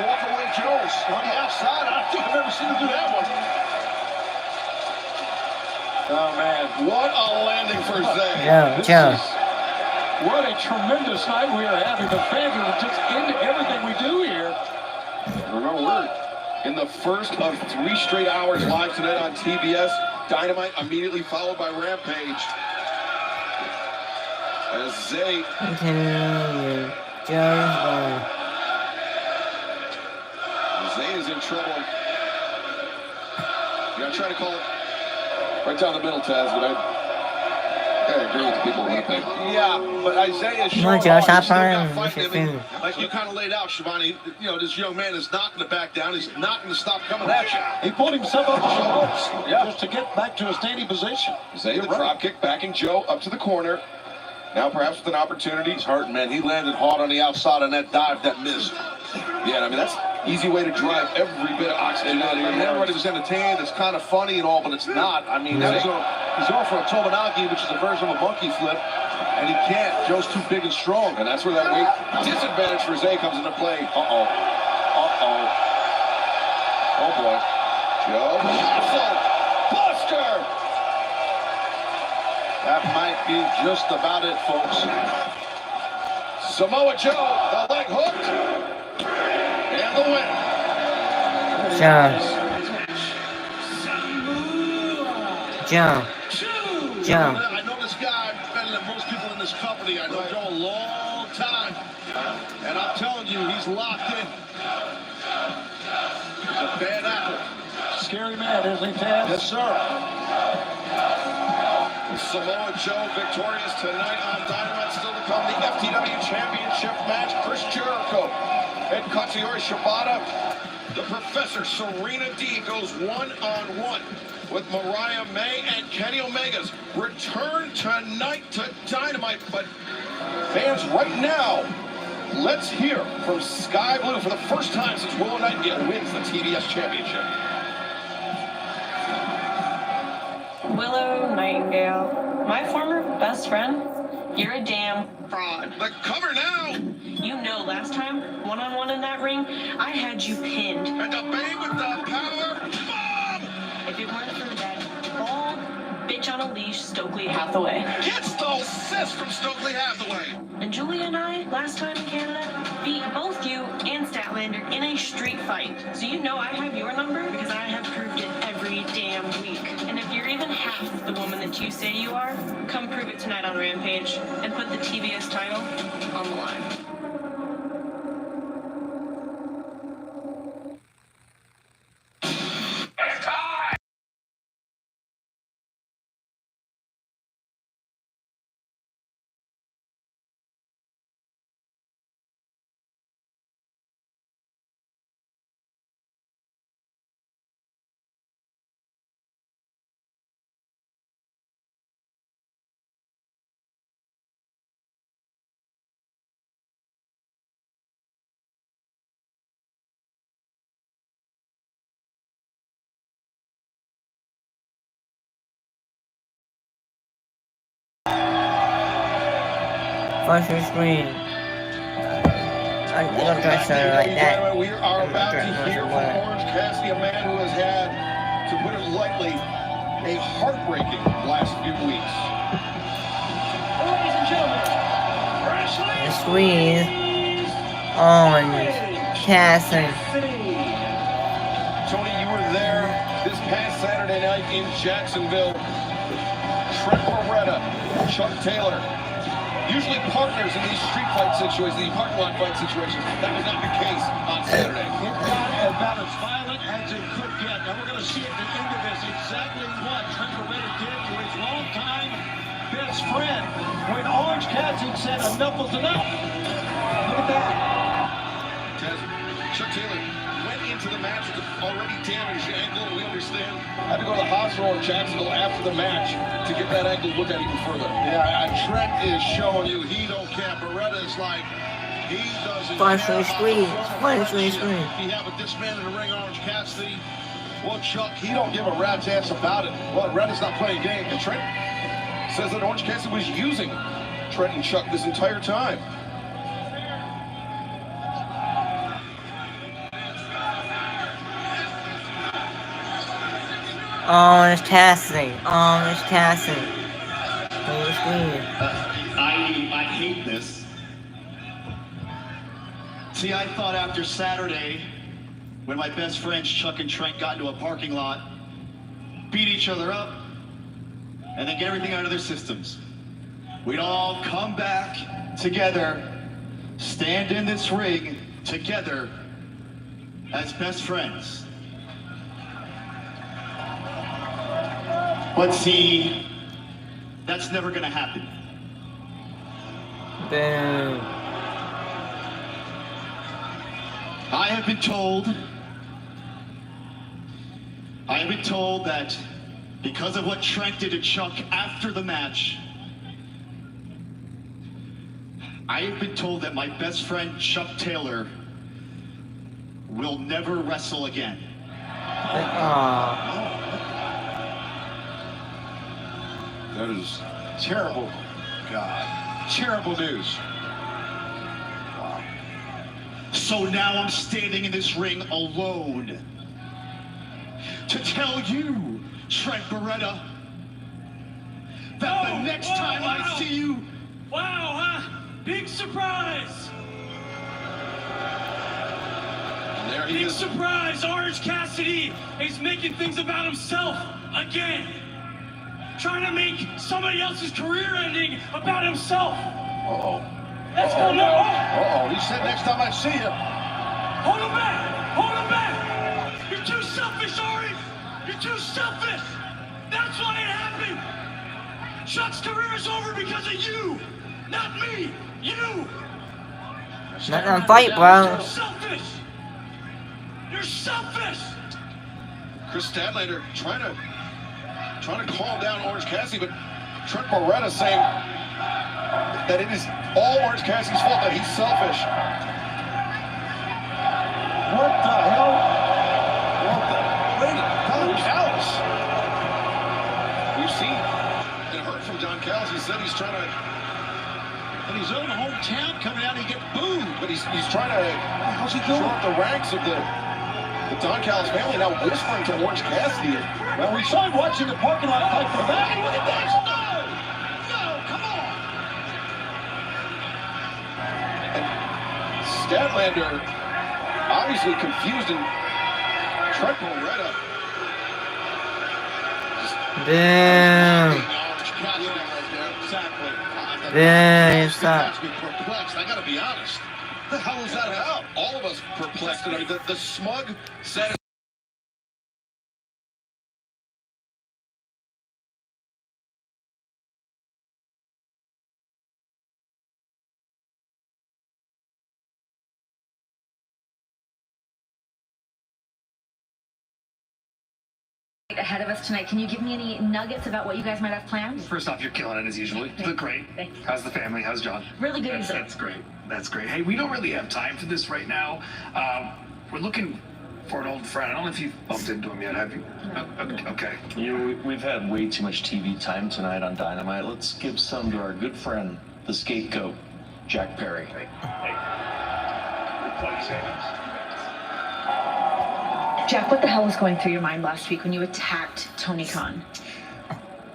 Walk away Jones on the outside. I don't think I've ever seen him do that one. Oh, man. What a landing for Zay. Joe. What a tremendous night we are having. The fans are just into everything we do here. Remember, we're in the first of 3 straight hours live tonight on TBS. Dynamite immediately followed by Rampage. As Zay. Zay is in trouble. You gotta try to call it right down the middle, Taz, but I agree with the people in Winnipeg. Yeah, but Isaiah is Come on, Joe, stop fighting. Like you kind of laid out, Shivani, you know, this young man is not going to back down. He's not going to stop coming at you. He pulled himself up to the ropes just to get back to a standing position. Zay, the drop kick, backing Joe up to the corner. Now perhaps with an opportunity. He's hurting, man. He landed hard on the outside on that dive that missed. Yeah, I mean, that's Easy way to drive every bit of oxygen out of your Everybody was entertained. It's kind of funny and all, but it's not. I mean, he's going for a Tomonagi, which is a version of a monkey flip, and he can't. Joe's too big and strong. And that's where that weight disadvantage for Zay comes into play. Uh-oh. Uh-oh. Oh, boy. Joe. Buster! That might be just about it, folks. Samoa Joe, the leg hooked. And the win. Joe. I know this guy better than most people in this company. I know Joe a long time. And I'm telling you, he's locked in. He's a bad apple. Scary man, isn't he, Taz? Yes, sir. Samoa Joe victorious tonight on Dynamite. Still to come, the FTW Championship match. Chris Jericho and Katsuyori Shibata. The Professor Serena Deeb goes one-on-one with Mariah May and Kenny Omega's return tonight to Dynamite. But fans, right now, let's hear from Sky Blue for the first time since Willow Nightingale wins the TBS Championship. Willow Nightingale, my former best friend, you're a damn fraud. The cover now! You know, last time, one-on-one in that ring, I had you pinned. And the Babe with the power bomb! If it weren't for that bald bitch on a leash, Stokely Hathaway. Gets those assists from Stokely Hathaway. And Julia and I, last time in Canada, beat both you and Statlander in a street fight. So you know I have your number because I have proved it every damn week. And if you're even half the woman that you say you are, come prove it tonight on Rampage and put the TBS title on the line. Functional screen. I'm gonna try something like that. We are about to hear from Orange Cassidy, a man who has had, to put it lightly, a heartbreaking last few weeks. Ladies and gentlemen, wrestling. The squeeze. Orange Cassidy. Tony, you were there this past Saturday night in Jacksonville. Trent Beretta, Chuck Taylor, usually partners in these street fight situations, these parking lot fight situations. That was not the case on Saturday. It got about as violent as it could get. Now we're going to see at the end of this exactly what Trent Beretta did to his longtime best friend when Orange Cassidy said enough was enough. Look at that. Chuck Taylor went into the match with an already damaged ankle, we understand. Had to go to the hospital in Jacksonville after the match to get that ankle looked at even further. Yeah, Trent is showing you he don't care. Beretta is like, he doesn't Functional screen. Functional screen. If you have this man in the ring, Orange Cassidy, well, Chuck, he don't give a rat's ass about it. Well, Beretta's not playing games. And Trent says that Orange Cassidy was using Trent and Chuck this entire time. Orange Cassidy. Orange Cassidy. Full screen. I hate this. See, I thought after Saturday, when my best friends Chuck and Trent got into a parking lot, beat each other up, and then get everything out of their systems, we'd all come back together, stand in this ring together as best friends. But see, that's never gonna happen. Boom. I have been told that because of what Trent did to Chuck after the match, I have been told that my best friend Chuck Taylor will never wrestle again. That is terrible. God. Terrible news. Wow. So now I'm standing in this ring alone to tell you, Trent Beretta, that the next time I see you... Wow, huh? Big surprise! And there he Big is. surprise! Orange Cassidy is making things about himself again. Trying to make somebody else's career ending about himself. Uh-oh. Let's go now. Uh-oh, he said next time I see you. Hold him back! Hold him back! You're too selfish, Ari! You're too selfish! That's why it happened! Chuck's career is over because of you! Not me! You! Not gonna fight, bro. You're selfish! You're selfish! Chris Statlander trying to calm down Orange Cassidy, but Trent Beretta saying that it is all Orange Cassidy's fault, that he's selfish. What the hell? Wait, Don Callis. We've seen and heard from Don Callis. He said he's trying to, In his own hometown, coming out and get booed. but he's trying to shore up the ranks of the Don Callis family, now whispering to Orange Cassidy. Well, we saw him watching the parking lot fight for that. Look at this! No, come on! And Statlander obviously confused, and Trent Beretta Damn. Exactly. Damn, stop. Perplexed. I gotta be honest. What the hell is that about? all of us perplexed. I mean, the smug satisfaction. Ahead of us tonight, can you give me any nuggets about what you guys might have planned? First off, you're killing it as usual. You look great. Thanks. How's the family? How's John? Really good. That's great. That's great. Hey, we don't really have time for this right now. We're looking for an old friend. I don't know if you've bumped into him yet, have you? Okay. We've had way too much TV time tonight on Dynamite. Let's give some to our good friend, the scapegoat, Jack Perry. Jack, what the hell was going through your mind last week when you attacked Tony Khan?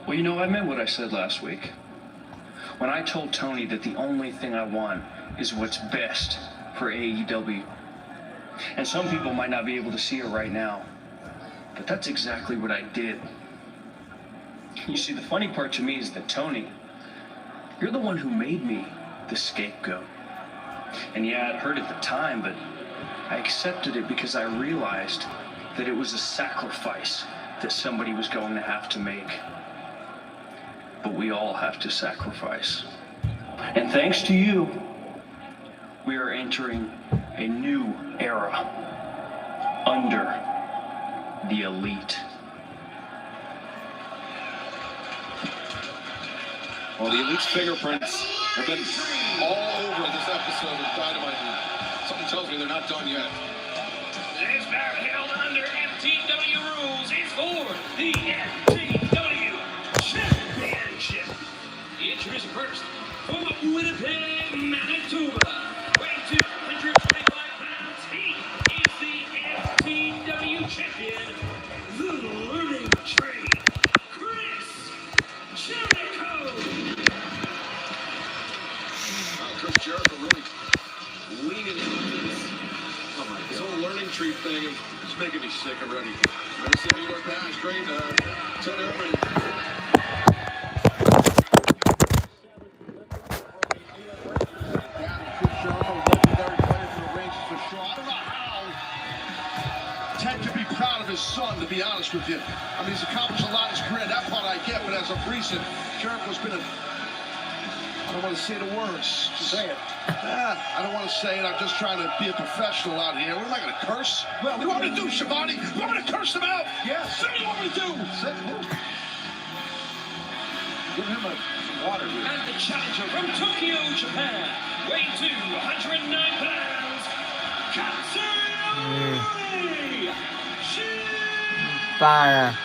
Well, you know, I meant what I said last week. When I told Tony that the only thing I want is what's best for AEW. And some people might not be able to see it right now, but that's exactly what I did. You see, the funny part to me is that, Tony, you're the one who made me the scapegoat. And yeah, it hurt at the time, but I accepted it because I realized that it was a sacrifice that somebody was going to have to make. But we all have to sacrifice. And thanks to you, we are entering a new era under the elite. Well, the Elite's fingerprints have been all over this episode of Dynamite. Something tells me they're not done yet. This bout held under FTW rules is for the FTW Championship. Introducing first, from Winnipeg, Manitoba, weighing 225 pounds, he is the FTW Champion, the Learning Tree, Chris Jericho. Chris Jericho really leaning into this. Oh my God. This whole learning tree thing is just making me sick already. Minnesota, New York Pass, straight Ted Irvin. Ted could be proud of his son, to be honest with you. I mean, he's accomplished a lot in his career. That part I get, but as of recent, Jericho's been I don't want to say the words. Just say it. I don't want to say it. I'm just trying to be a professional out here. What am I going to curse? Well, what do you want me to do, Shivani? You want me to curse him out? Yes. What do you want me to do? Give him some water here. And the challenger from Tokyo, Japan, weighing 209 pounds, Katsuya Shibata.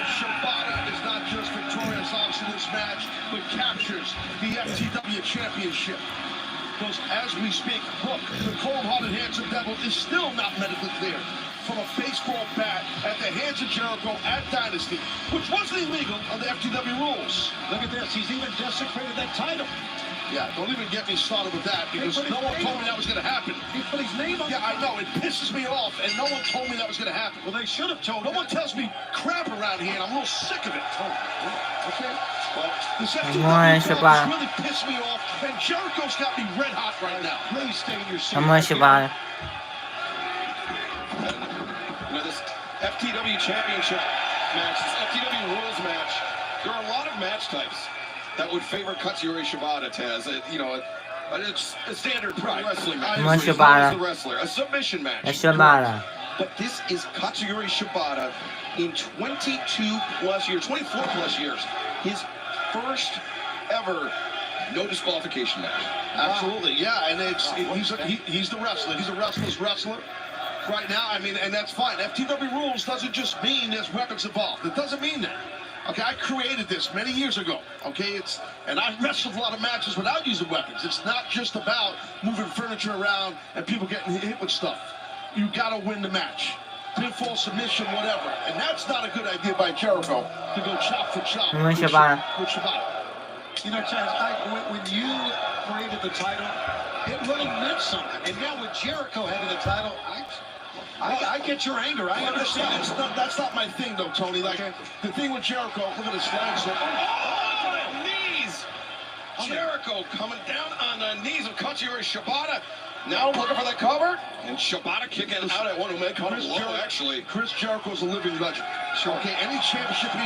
Shibata is not just victorious obviously in this match, but captures the FTW Championship. Because as we speak, look, the cold-hearted handsome devil is still not medically cleared from a baseball bat at the hands of Jericho at Dynasty, which wasn't illegal under FTW rules. Look at this, he's even desecrated that title. Yeah, don't even get me started with that, because no one told me that was going to happen. He put his name on. Yeah, I know, it pisses me off, and no one told me that was going to happen. Well, they should have told me. No one tells me crap around here, and I'm a little sick of it. Okay? Well, this FTW really pissed me off, and Jericho's got me red hot right now. Please stay in your seat. Come on, Shibata. With this FTW Championship match, this FTW Rules match, there are a lot of match types that would favor Katsuyori Shibata, Taz. It's a standard pro wrestling match. Come on, Shibata. The wrestler, a submission match. Shibata. But this is Katsuyori Shibata in 22 plus years, 24 plus years. His first ever no disqualification match. Absolutely, yeah, and he's the wrestler. He's a wrestler's wrestler. Right now, I mean, and that's fine. FTW rules doesn't just mean there's weapons involved. It doesn't mean that. Okay, I created this many years ago. Okay, and I wrestled a lot of matches without using weapons. It's not just about moving furniture around and people getting hit with stuff. You gotta win the match. Pinfall, submission, whatever. And that's not a good idea by Jericho to go chop for chop with Shibata. You know, Chaz, when you created the title, it really meant something. And now with Jericho having the title, I get your anger. I understand. That's not my thing, though, Tony. Like, the thing with Jericho, look at his flag. Oh, knees! Jericho coming down on the knees of Katsuyori Shibata. Now looking for the cover, and Shibata kicking out at one who may come low, actually. Chris Jericho's a living legend. Okay, any championship he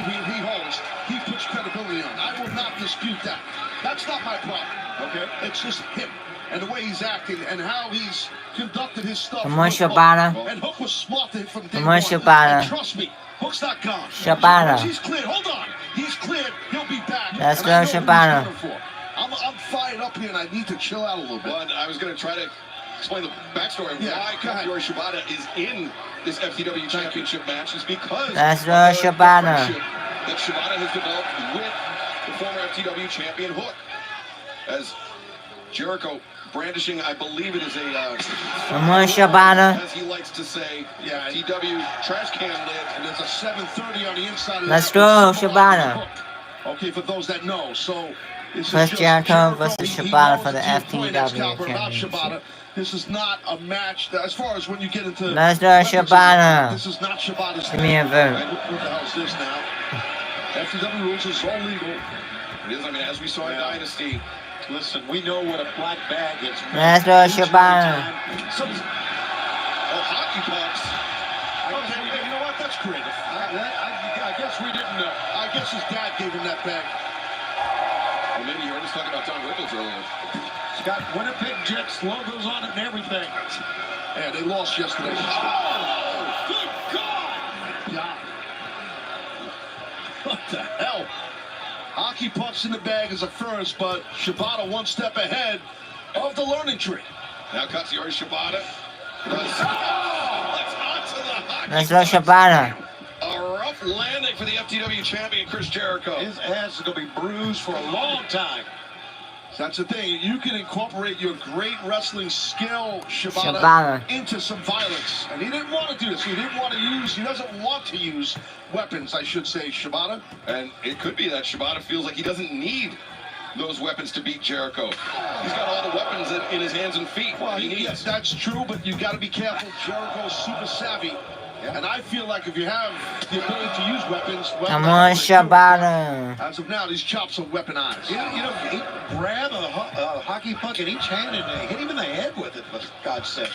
holds, he puts credibility on. I will not dispute that. That's not my problem. Okay, it's just him and the way he's acting and how he's conducted his stuff. Come on, Shibata. And Hook was smart to him from day Come on, one. Shibata. And trust me, Hook's not gone. Shibata. He's cleared. Hold on. He's cleared. He'll be back. Let's go, Shibata. I'm fired up here and I need to chill out a little bit. But I was going to try to explain the backstory of why Katsuyori Shibata is in this FTW Championship match is because Let's go, of the Shibata. friendship that Shibata has developed with the former FTW champion Hook. As Jericho brandishing, I believe it is a Come on, Shibata. as he likes to say, FTW trash can lid, and there's a 730 on the inside of Let's go, Shibata. Okay, for those that know, so Chris Jericho versus Shibata for the FTW Championship. This is not a match that, as far as when you get into. Let's go, Shibata. This is not Shibata's. Give me a vote. What the hell is this now? FTW rules is all legal. It is, I mean, as we saw in Dynasty. Listen, we know what a black bag is. Let's go, Shibata. Hockey pucks. Okay, you know what? That's creative. I guess we didn't know. I guess his dad gave him that bag. Well, maybe you were just talking about Tom Rickles earlier. It's got Winnipeg Jets logos on it and everything. Yeah, they lost yesterday. Oh, good God! Yeah. What the hell? Hockey pucks in the bag is a first, but Shibata one step ahead of the learning tree. Now Katsuyori Shibata. Let's go, Shibata. A rough landing for the FTW champion, Chris Jericho. His ass is going to be bruised for a long time. That's the thing. You can incorporate your great wrestling skill, Shibata, into some violence. And he didn't want to do this. He doesn't want to use weapons, I should say, Shibata. And it could be that Shibata feels like he doesn't need those weapons to beat Jericho. He's got all the weapons in his hands and feet. Well, yes, that's true, but you got to be careful. Jericho's super savvy. And I feel like if you have the ability to use weapons, come on, Shibata. As of now, these chops are weaponized. You know, he grabbed a hockey puck in each hand and hit him in the head with it, for God's sake.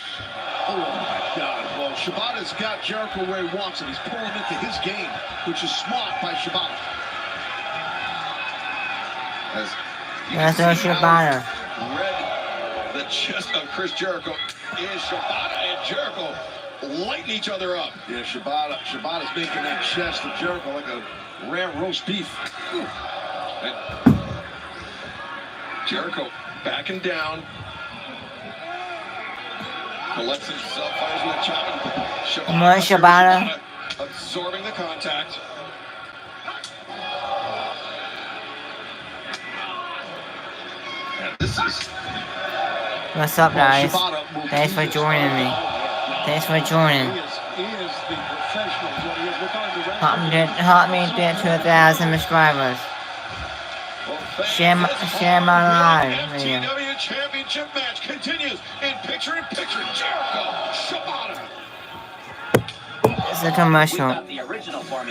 Oh, my God. Well, Shibata's got Jericho where he wants him. He's pulling him into his game, which is smart by Shibata. That's no Shibata. Read the chest of Chris Jericho is Shibata and Jericho lighting each other up. Yeah, Shibata's making that chest of Jericho like a rare roast beef. And Jericho backing down. Collects himself, fires in the chop. Come on, Shibata. Absorbing the contact. And this is... What's up, guys? Thanks for joining me. Thanks for joining. Help me get to 1,000 subscribers. Share my live video. FTW Championship match continues in picture-in-picture. Jericho, Shibata. It's a commercial. The original formula.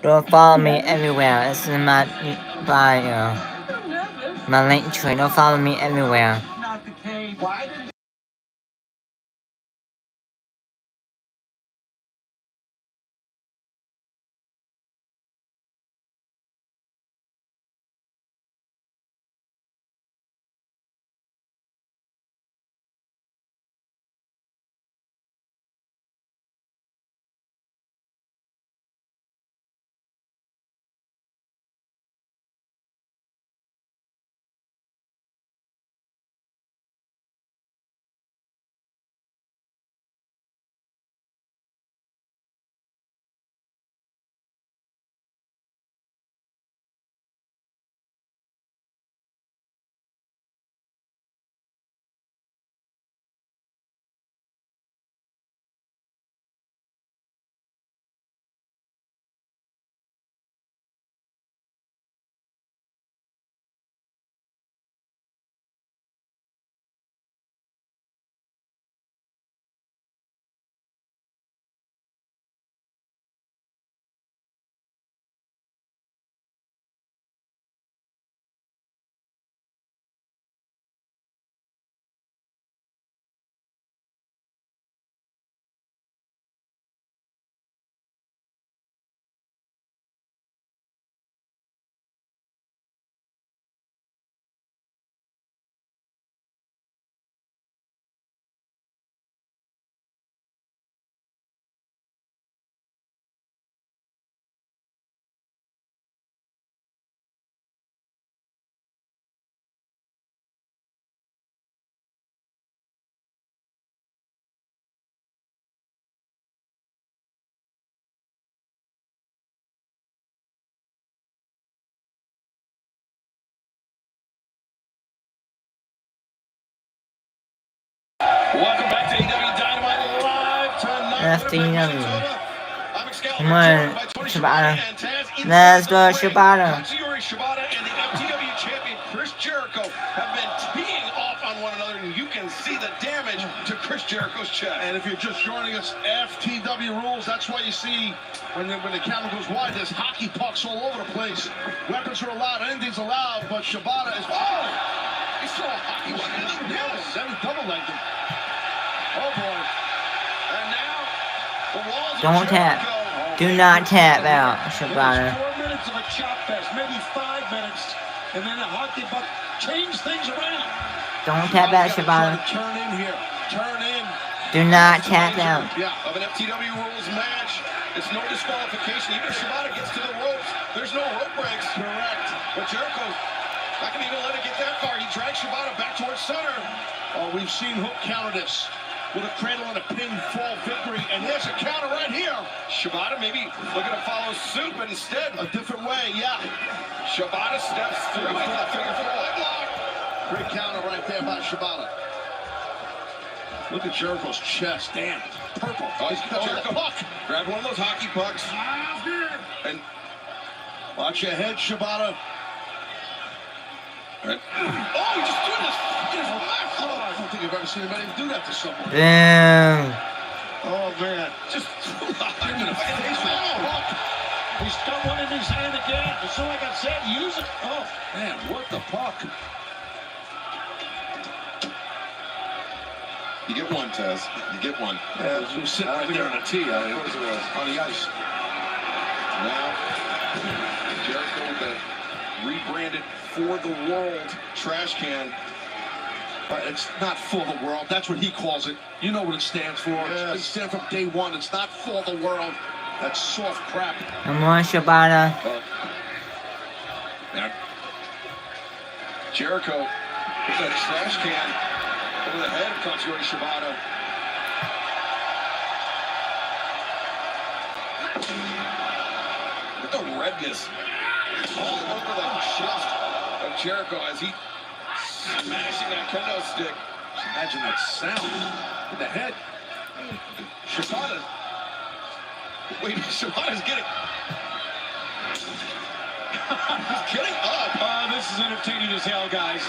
Don't follow me everywhere. This is my bio. My link tree. Don't follow me everywhere. Not the case. Why did Welcome back to AEW Dynamite Live tonight. FTW. Come on, Shibata. Let's go, Shibata. Katsuyori Shibata and the FTW champion Chris Jericho have been teeing off on one another, and you can see the damage to Chris Jericho's chest. And if you're just joining us, FTW rules. That's why you see when the camera goes wide, there's hockey pucks all over the place. Weapons are allowed, anything's allowed, but Shibata is. Oh! He saw a hockey puck. Yes, then he double-legged him. Oh boy. And now the walls Don't tap. Do not tap out, Shibata. 4 minutes of a chop fest, maybe 5 minutes, and then a hockey puck change things around. Don't tap out, Shibata. Turn in here. Turn in. Do not tap out. Yeah, of an FTW rules match. It's no disqualification. Even if Shibata gets to the ropes, there's no rope breaks. Correct. But Jericho not gonna even let it get that far. He drags Shibata back towards center. Oh, we've seen Hook counter this with a cradle and a pinfall victory, and here's a counter right here. Shibata maybe looking to follow suit, but instead a different way. Yeah. Shibata steps through with a figure four leg lock. Great counter right there by Shibata. Look at Jericho's chest. Damn. Purple. Oh, he's Jericho. Puck. Grab one of those hockey pucks. And watch your head, Shibata. Right. Oh, he just threw this. I don't think I've ever seen anybody do that to someone. Damn. Oh, man. Just threw him in the face with a puck. He's got one in his hand again. Just like I said, use it. Oh, man, what the puck? You get one, Taz. You get one. Yeah, he was sitting right there on a tee on the ice. Now, Jericho with the rebranded For the World trash can. It's not for the world. That's what he calls it. You know what it stands for. Yes. It stands from day one. It's not for the world. That's soft crap. Come on, Shibata. Now, Jericho with that trash can over the head of Katsuyori Shibata. Look at the redness all over the chest of Jericho as he smashing that kendo stick. Imagine that sound in the head. Shibata. Wait, Shibata's getting. He's getting up. This is entertaining as hell, guys.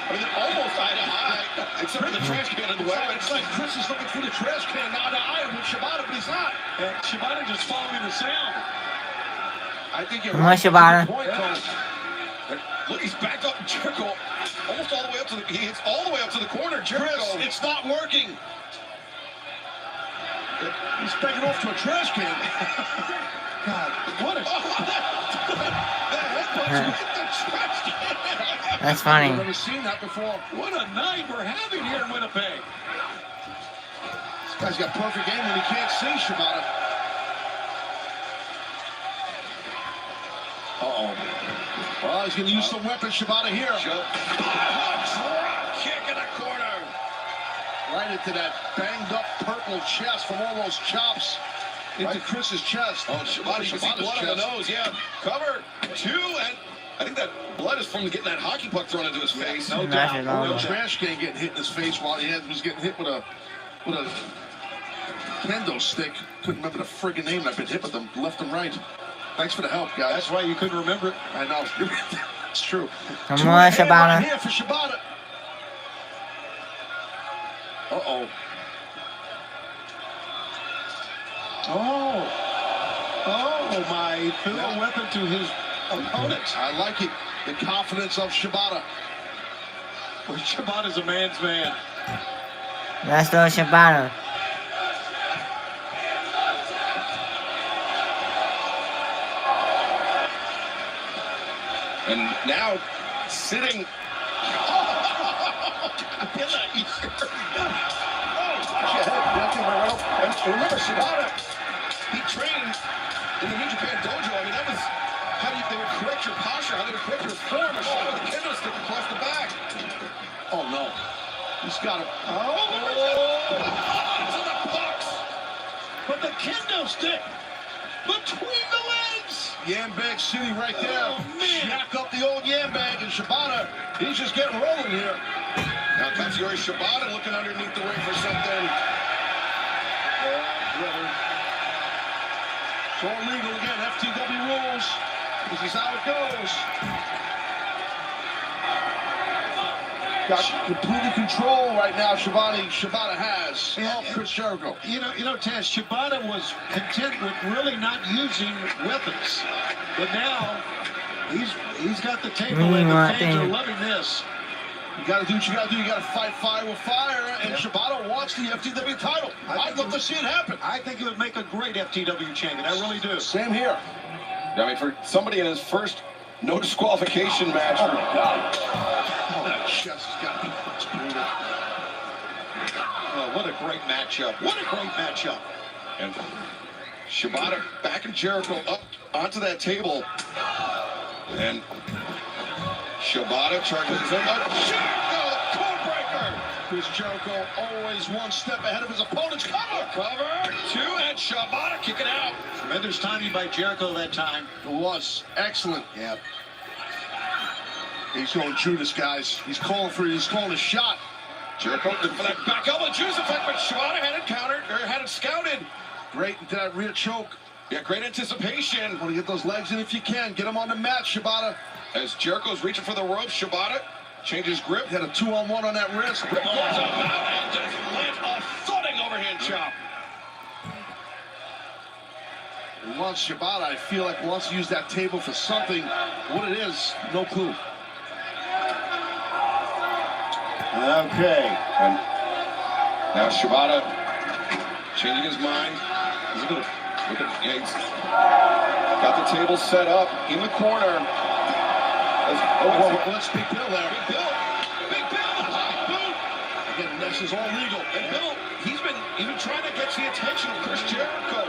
I mean, they're almost eye to eye, except for the trash can in the way. It's like Chris is looking through the trash can eye to eye with Shibata, but he's not. Shibata just following the sound. I think you're Come on, Shibata. Look, he's backed up Jericho almost all the way up to the. He hits all the way up to the corner. Jericho. Chris, it's not working. He's backing off to a trash can. God, what a... That's funny. I've never seen that before. What a night we're having here in Winnipeg. This guy's got perfect aim when he can't see Shibata. Uh-oh. Well, he's going to use some weapons, Shibata here. Drop kick in the corner. Right into that banged-up purple chest from all those chops. Into Chris's chest. Oh, Shibata, you can see blood on the nose, yeah. Cover, 2, and I think that blood is from getting that hockey puck thrown into his face. No doubt. No trash can getting hit in his face while he was getting hit with a kendo stick. Couldn't remember the friggin' name. I've been hit with them left and right. Thanks for the help, guys. That's why you couldn't remember it. I know. It's true. Come on, Shibata. Here for Shibata. Uh-oh. Oh, my. Threw a weapon to his opponent. I like it. The confidence of Shibata. Well, Shibata's a man's man. Let's go, Shibata. And now, sitting... Remember, Shibata, he trained in the New Japan dojo. I mean, that was how they would correct your posture, how they would correct your form, or shot with a kendo stick across the back. Oh, no. He's got it. To the box. But the kendo stick between the legs. Yambag City right there. Oh, man. Jack up the old Yambag, and Shibata, he's just getting rolling here. Now Katsuyori Shibata looking underneath the ring for something. It's all legal again, FTW rules. This is how it goes. Got complete control right now, Shibata has. Chris Jericho. You know, Taz, Shibata was content with really not using weapons. But now, he's got the table and the fans are loving this. You gotta do what you gotta do. You gotta fight fire with fire, and Shibata wants the FTW title. I'd love to see it happen. I think it would make a great FTW champion. I really do. Same here. I mean, for somebody in his first no disqualification match. Oh, my God. Oh, that chest has got to be exploded. Oh, what a great matchup. What a great matchup. And Shibata backing Jericho up onto that table. And Shibata charging his own. Jericho, the code breaker. Chris Jericho always one step ahead of his opponent's cover. Cover, 2, and Shibata kicking out. Tremendous timing by Jericho that time. It was excellent. Yeah. He's going Judas, guys. He's calling a shot. Jericho for that back elbow Judas effect, but Shibata had it countered, or had it scouted. Great into that rear choke. Yeah, great anticipation. Want to get those legs in if you can. Get him on the mat, Shibata. As Jericho's reaching for the ropes, Shibata changes grip. Had a 2-on-1 on that wrist. Rip goes up and just lands a thudding overhand chop. He wants Shibata, I feel like wants to use that table for something. What it is, no clue. Okay. And now Shibata changing his mind. He's gonna look at, yeah, he's got the table set up in the corner. Let's Big Bill there. Big Bill, the high boot. Again, this is all legal. And Bill, he's been trying to get the attention of Chris Jericho.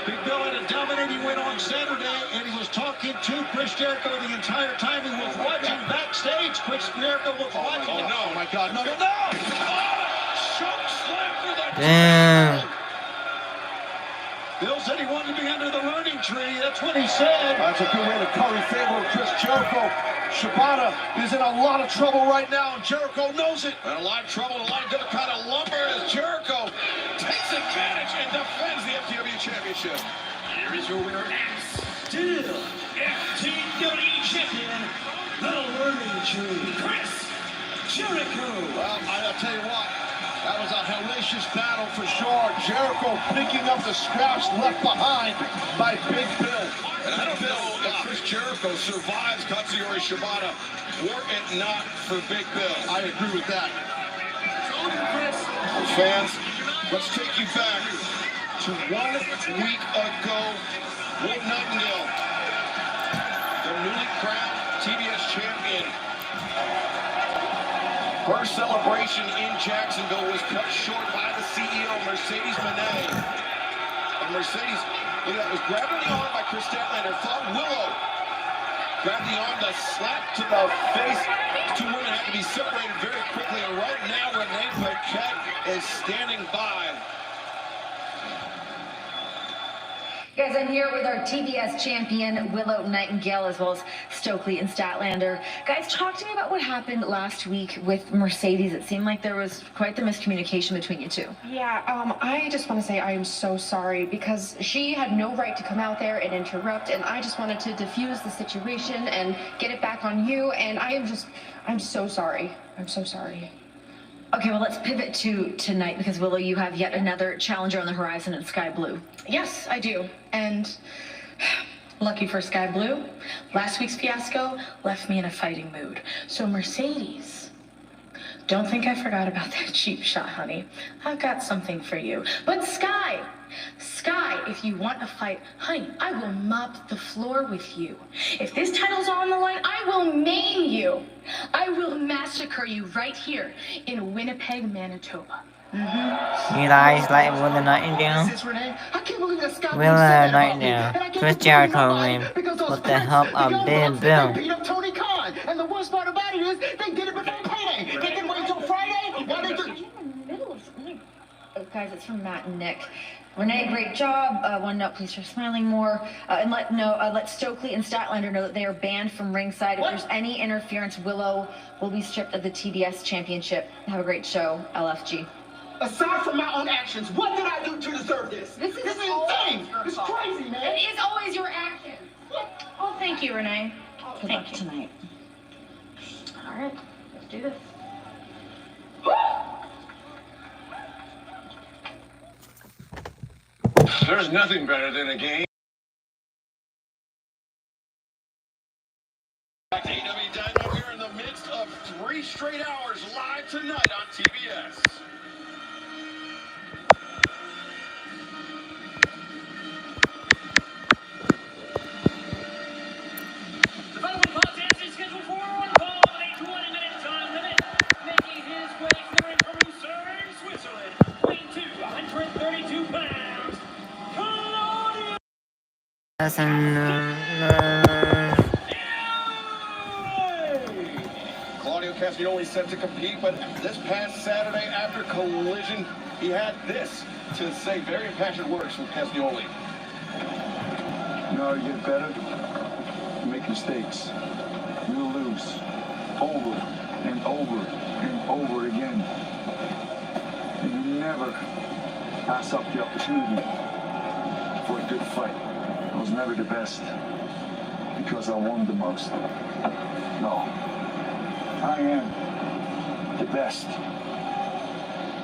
Big Bill had a dominating win on Saturday, and he was talking to Chris Jericho the entire time. He was watching backstage. Chris Jericho was watching. Oh, no, my God. No. Choke slam for the Damn. Bill said he wanted to be under the learning tree. That's what he said. That's a good way to curry favor with Chris Jericho. Shibata is in a lot of trouble right now, and Jericho knows it. And a lot of trouble, a lot of different kind of lumber as Jericho takes advantage and defends the FTW Championship. Here is your winner, still FTW Champion, the learning tree, Chris Jericho. Well, I'll tell you what. That was a hellacious battle for sure. Jericho picking up the scraps left behind by Big Bill. And I don't know if Chris Jericho survives Katsuyori Shibata were it not for Big Bill. I agree with that. Fans, let's take you back to 1 week ago. Will Nightingale, the newly crowned TBS champion. Her celebration in Jacksonville was cut short by the CEO, Mercedes Moné. And Mercedes, look at that, was grabbed in the arm by Chris Statlander. Thought Willow grabbed the arm, the slap to the face. Two women had to be separated very quickly. And right now, Renee Paquette is standing by. Guys, I'm here with our TBS champion, Willow Nightingale, as well as Stokely and Statlander. Guys, talk to me about what happened last week with Mercedes. It seemed like there was quite the miscommunication between you two. Yeah, I just want to say I am so sorry because she had no right to come out there and interrupt, and I just wanted to diffuse the situation and get it back on you, and I'm so sorry. I'm so sorry. Okay, well, let's pivot to tonight because, Willow, you have yet another challenger on the horizon in Sky Blue. Yes, I do. And lucky for Sky Blue, last week's fiasco left me in a fighting mood. So Mercedes, don't think I forgot about that cheap shot, honey. I've got something for you. But Sky, if you want a fight, honey, I will mop the floor with you. If this title's on the line, I will maim you. I will massacre you right here in Winnipeg, Manitoba. You guys like Will Nightingale? Will Nightingale, Chris Jericho win with the help of Big Bill. Tony Khan. And the worst part about it is they did it before payday. They didn't wait until Friday. Why they do? Guys, it's from Matt and Nick. Renee, great job. One note, please start smiling more. And let Stokely and Statlander know that they are banned from ringside. If there's any interference, Willow will be stripped of the TBS championship. Have a great show, LFG. Aside from my own actions, what did I do to deserve this? This is insane. It's crazy, man. It is always your actions. Oh, thank you, Renee. Good luck tonight. All right, let's do this. There's nothing better than a game. AEW Dynamo here in the midst of 3 straight hours live tonight on TBS. The following contest is scheduled for one fall with a 20-minute time limit. Making his way to the ring from Lucerne, Switzerland, weighing 232 pounds. Claudio Castagnoli set to compete, but this past Saturday after Collision, he had this to say. Very impassioned words from Castagnoli. You know how to get better? You make mistakes. You'll lose. Over and over and over again. And you never pass up the opportunity for a good fight. I was never the best because I won the most. No. I am the best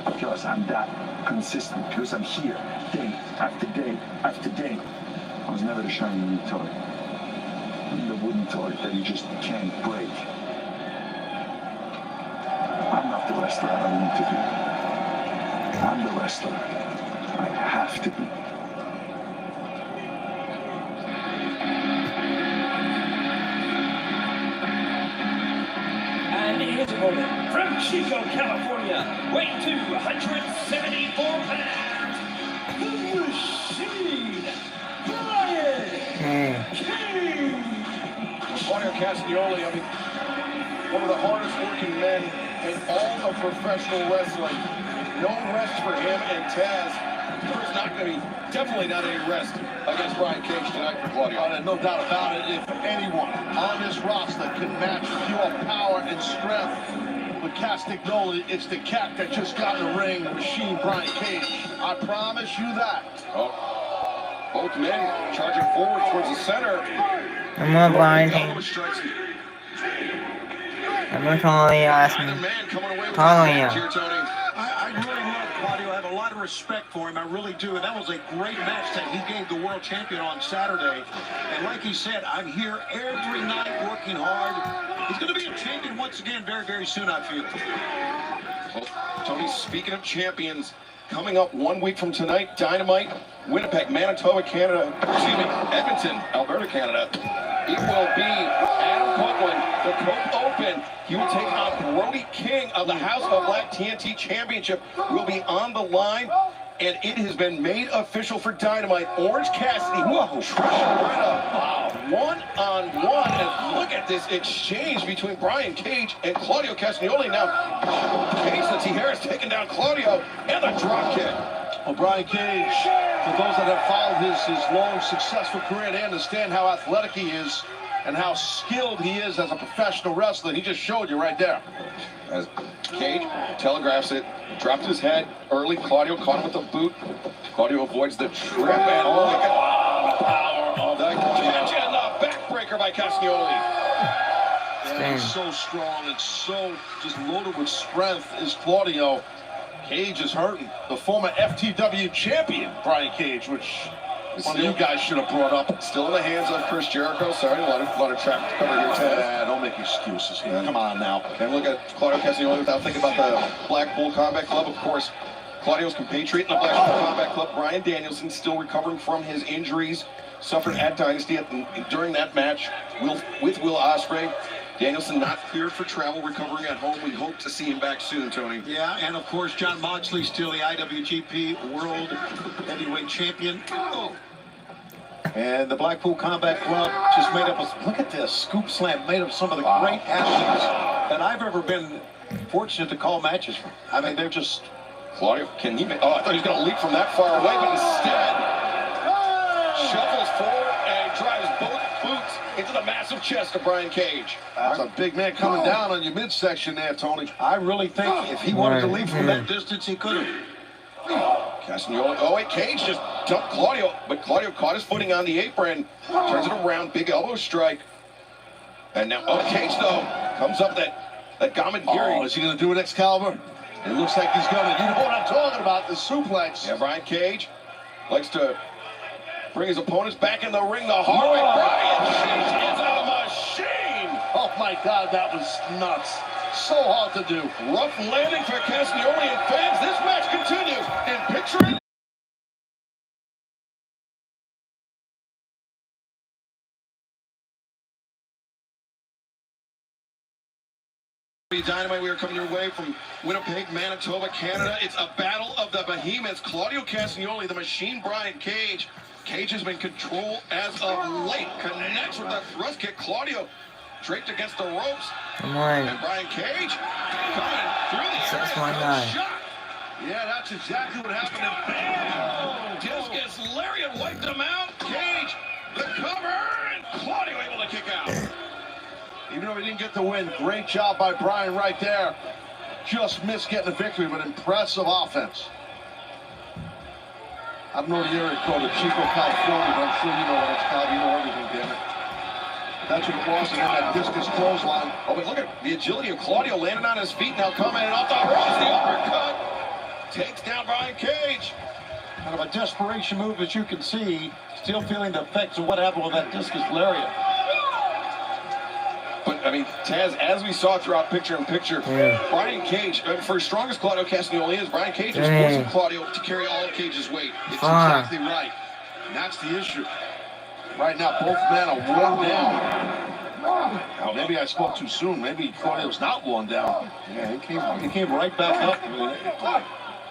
because I'm that consistent, because I'm here day after day after day. I was never the shiny new toy. I'm the wooden toy that you just can't break. I'm not the wrestler I need to be. I'm the wrestler I have to be. his opponent from Chico, California, weighing 274 pounds, the Machine, Brian Cage. Claudio Castagnoli, I mean, one of the hardest working men in all of professional wrestling. No rest for him and Taz. There's not going to be, definitely not any rest against Brian Cage tonight for Claudio. No doubt about it. If anyone on this roster can match pure power and strength with Castagnoli, it's the cat that just got in the ring, the Machine, Brian Cage. I promise you that. Oh, both men charging forward towards the center. I'm not blind. I'm not totally asking. Claudio. I really love Claudio. I have a lot of respect for him. I really do. And that was a great match that he gave the world champion on Saturday. And like he said, I'm here every night working hard. He's going to be a champion once again very, very soon, I feel. Well, Tony, speaking of champions, coming up 1 week from tonight, Dynamite, Winnipeg, Manitoba, Canada, Edmonton, Alberta, Canada. It will be Adam Copeland, the Cope Open. He will take on Brody King of the House of Black. TNT Championship will be on the line, and it has been made official for Dynamite. Orange Cassidy, Trish Loretta, one-on-one, and look at this exchange between Brian Cage and Claudio Castagnoli. Now, Cage, let's see Harris taking down Claudio, and the drop kick. Well, Brian Cage, for those that have followed his long, successful career, they understand how athletic he is and how skilled he is as a professional wrestler. He just showed you right there. As Cage telegraphs it, dropped his head early. Claudio caught him with the boot. Claudio avoids the trip, and look at the power of the catch and the backbreaker by Castagnoli. Yeah, he's so strong and so just loaded with strength is Claudio. Cage is hurting. The former FTW champion, Brian Cage, which one of you guys should have brought up. Still in the hands of Chris Jericho. Sorry, a lot of trap cover here, Ted. Don't make excuses here. Come on now. And look at Claudio Castagnoli without thinking about the Blackpool Combat Club. Of course, Claudio's compatriot in the Blackpool Combat Club, Bryan Danielson, still recovering from his injuries suffered at Dynasty during that match with Will Ospreay. Danielson not cleared for travel, recovering at home. We hope to see him back soon, Tony. Yeah, and of course, John Moxley, still the IWGP World Heavyweight Champion. And the Blackpool Combat Club just made up a, look at this, scoop slam, made up some of the great athletes that I've ever been fortunate to call matches from. I mean, they're just... Claudio, can he make... Oh, I thought he was going to leap from that far away, but instead shuffles forward and drives both boots into the massive chest of Brian Cage. That's a big man coming down on your midsection there, Tony. I really think if he wanted to leave from that distance, he could have. Castagnoli, oh wait, Cage just dumped Claudio, but Claudio caught his footing on the apron, turns it around, big elbow strike. And now, oh, Cage though, comes up that Gamagiri. Oh, is he going to do an Excalibur? It looks like he's going to. You know what I'm talking about, the suplex. Yeah, Brian Cage likes to bring his opponents back in the ring the hard way. Brian Cage is a machine. Oh my God, that was nuts. So hard to do. Rough landing for Castagnoli and fans. This match continues in picture. Dynamite, we are coming your way from Winnipeg, Manitoba, Canada. It's a battle of the behemoths. Claudio Castagnoli, the Machine, Brian Cage. Cage has been controlled as of late. Connects with that thrust kick. Claudio draped against the ropes. Come on. And Brian Cage coming through the That's air. my guy. Yeah, that's exactly what happened. And bam! Discus Lariat wiped him out. Cage, the cover, and Claudio able to kick out. Even though he didn't get the win, great job by Brian right there. Just missed getting the victory, but impressive offense. I don't know the area code of Chico, California, but I'm sure you know what it's called. You know everything, damn it. That's what it was, and then that discus clothesline. Oh, but look at the agility of Claudio landing on his feet now, coming off the ropes. The uppercut takes down Brian Cage. Kind of a desperation move, as you can see. Still feeling the effects of what happened with that discus lariat. But, I mean, Taz, as we saw throughout picture-in-picture, Brian Cage, for as strong as Claudio Castagnoli is, Brian Cage is forcing Claudio to carry all of Cage's weight. It's exactly right. And that's the issue. Right now, both men are worn down. Now, maybe I spoke too soon. Maybe Claudio's not worn down. Yeah, he came right back up.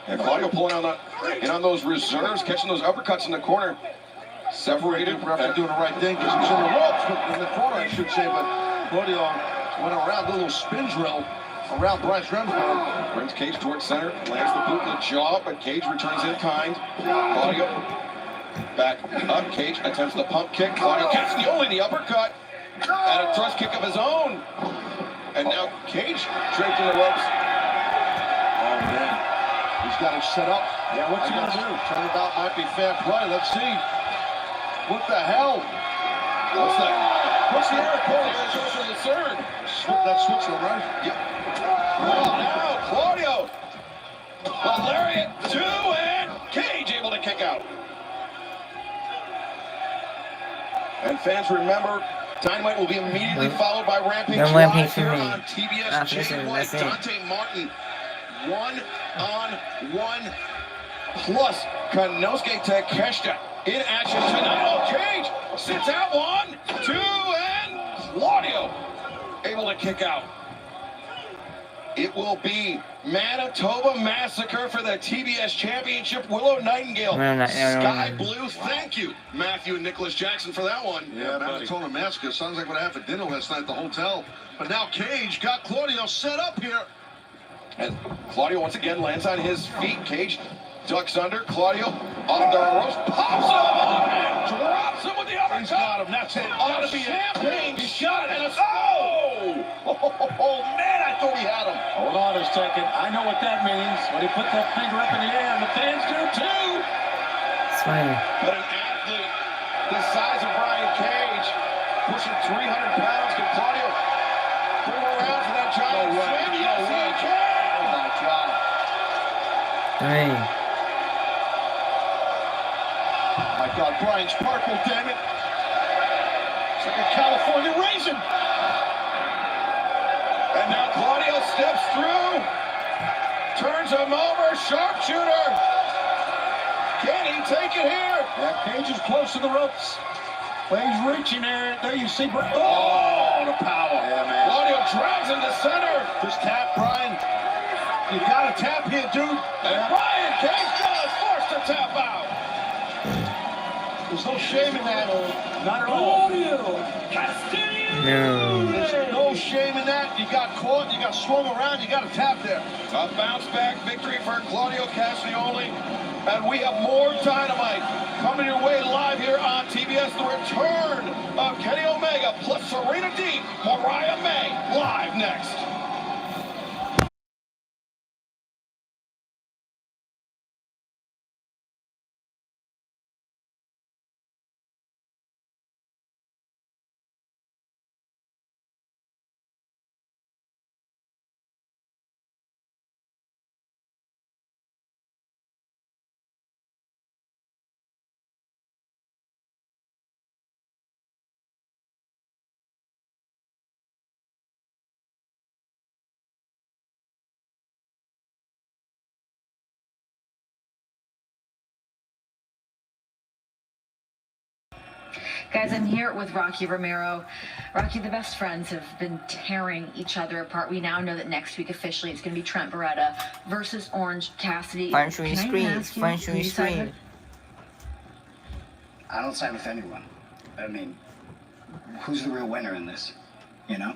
And Claudio pulling on those reserves, catching those uppercuts in the corner. Separated. Referee doing the right thing because he's in the ropes, in the corner, I should say. But Claudio went around, did a little spin drill around Bryce Remsburg. Brings Cage towards center, lands the boot in the jaw, but Cage returns in kind. Claudio back up. Cage attempts the pump kick. Claudio Castagnoli the uppercut. And a thrust kick of his own. And now Cage draped in the ropes. Oh, man. He's got it set up. Yeah, what's he going to do? Turnabout might be fair play. Let's see. What the hell? What's that? What's the air pull? From the third. That's Switzerland, right? Yep. Oh, now Claudio. A lariat, 2, and Cage able to kick out. And fans remember, Dynamite will be immediately followed by Rampage Live here on TBS. Jay White, Dante Martin, 1-on-1 plus Konosuke Takeshita in action tonight. Oh, Cage sits out 1, 2, and Claudio able to kick out. It will be Manitoba Massacre for the TBS Championship. Willow Nightingale, Sky Blue. Thank you, Matthew and Nicholas Jackson, for that one. Yeah, Manitoba Massacre. Sounds like what I had for dinner last night at the hotel. But now Cage got Claudio set up here. And Claudio once again lands on his feet. Cage ducks under. Claudio off the ropes, pops him and drops him with the uppercut. He's got him. That's it. On a champagne shot and a Oh, man, I thought he had him. Hold on a second. I know what that means. When he puts that finger up in the air, and the fans do too. Swing. But an athlete the size of Brian Cage, pushing 300 pounds, can Claudio bring him around for that giant swing? Yes, he can. Oh, my God. 3. My God, Brian's purple, damn it. It's like a California raisin. And now Claudio steps through, turns him over, sharpshooter. Can he take it here? Yeah, Cage is close to the ropes. Well, he's reaching there. There you see. Oh, the power. Yeah, man. Claudio drives him to center. Just tap, Brian. You got to tap here, dude. And Brian Cage is forced to tap out. There's no shame in that. Not at all. No. There's no shame in that. You got caught, you got swung around, you got to tap there. A bounce back victory for Claudio Castagnoli. And we have more Dynamite coming your way live here on TBS. The return of Kenny Omega plus Serena Deeb, Mariah May, live next. Guys, I'm here with Rocky Romero. Rocky, the best friends have been tearing each other apart. We now know that next week officially it's going to be Trent Beretta versus Orange Cassidy. Fun screen. I don't side with anyone. I mean, who's the real winner in this? You know?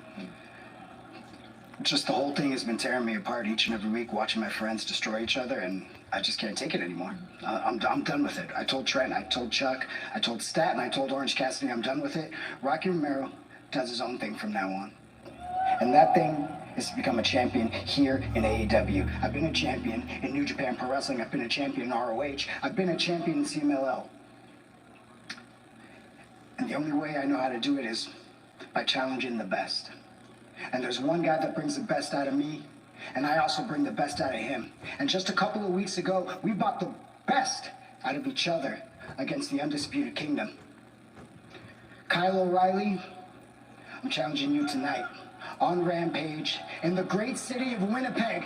Just the whole thing has been tearing me apart each and every week, watching my friends destroy each other, and I just can't take it anymore. I'm done with it. I told Trent, I told Chuck, I told Stat, and I told Orange Cassidy I'm done with it. Rocky Romero does his own thing from now on. And that thing is to become a champion here in AEW. I've been a champion in New Japan Pro Wrestling. I've been a champion in ROH. I've been a champion in CMLL. And the only way I know how to do it is by challenging the best. And there's one guy that brings the best out of me, and I also bring the best out of him. And just a couple of weeks ago, we brought the best out of each other against the Undisputed Kingdom. Kyle O'Reilly, I'm challenging you tonight on Rampage in the great city of Winnipeg.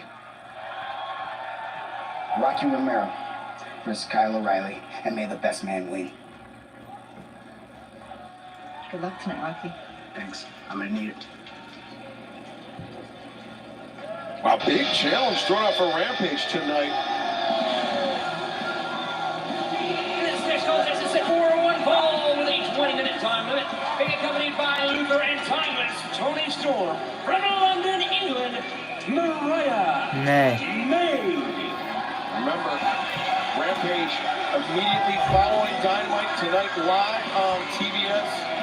Rocky Romero versus Kyle O'Reilly, and may the best man win. Good luck tonight, Rocky. Thanks. I'm gonna need it. A big challenge thrown out for Rampage tonight. This next contest is set for one fall with a 20-minute time limit. Being accompanied by Luther and Timeless Tony Storm from London, England, Mariah May. Remember, Rampage immediately following Dynamite tonight live on TBS.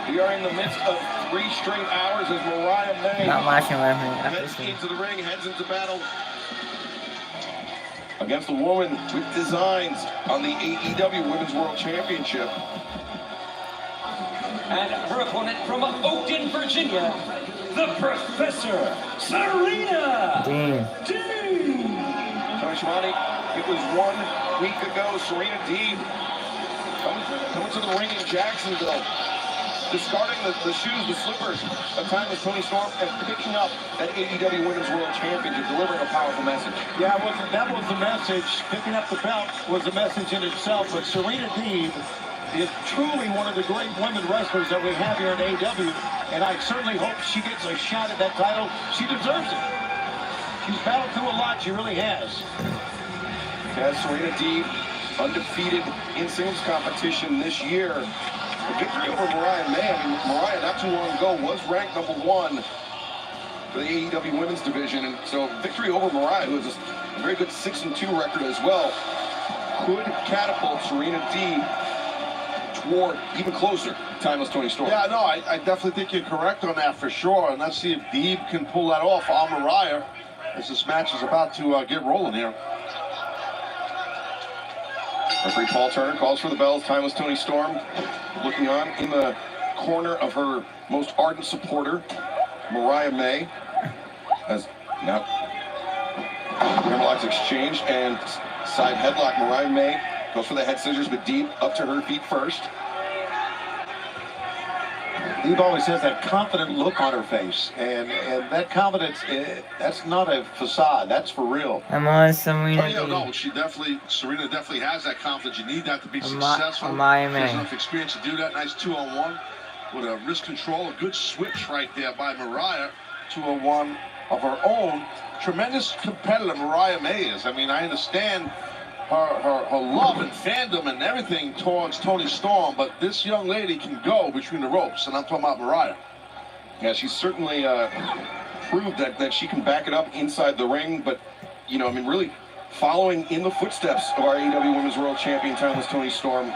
We are in the midst of 3 straight hours as Mariah May Not watching Rampage. heads into the ring, heads into battle against a woman with designs on the AEW Women's World Championship. And her opponent from Oakton, Virginia, the Professor, Serena Deeb. Tony Schiavone, it was 1 week ago. Serena Deeb coming to the ring in Jacksonville, discarding the shoes, the slippers of Timeless Tony Storm, and picking up that AEW Women's World Championship, delivering a powerful message. Yeah, that was the message. Picking up the belt was a message in itself. But Serena Deeb is truly one of the great women wrestlers that we have here in AEW, and I certainly hope she gets a shot at that title. She deserves it. She's battled through a lot. She really has. As Serena Deeb, undefeated in singles competition this year. A victory over Mariah May. I mean, Mariah, not too long ago, was ranked #1 for the AEW Women's Division. And so victory over Mariah, who has a very good 6-2 record as well, could catapult Serena Deeb toward even closer Timeless Tony Storm. Yeah, no, I definitely think you're correct on that for sure. And let's see if Deeb can pull that off on Mariah as this match is about to get rolling here. Referee Paul Turner calls for the bells. Timeless Tony Storm looking on in the corner of her most ardent supporter, Mariah May. As now hammerlocks exchange and side headlock. Mariah May goes for the head scissors, but Deeb up to her feet first. Deeb always has that confident look on her face, and that confidence, that's not a facade, that's for real. I'm on Serena Oh, yeah, no, Deeb. Serena definitely has that confidence. You need that to be successful. She Mariah has May. enough experience to do that. Nice 2-on-1 with a wrist control, a good switch right there by Mariah. 2-on-1 of her own. Tremendous competitor Mariah May is. I mean, I understand her love and fandom and everything towards Tony Storm, but this young lady can go between the ropes, and I'm talking about Mariah. Yeah, she's certainly proved that she can back it up inside the ring, but, you know, I mean, really following in the footsteps of our AEW Women's World Champion, Timeless Tony Storm.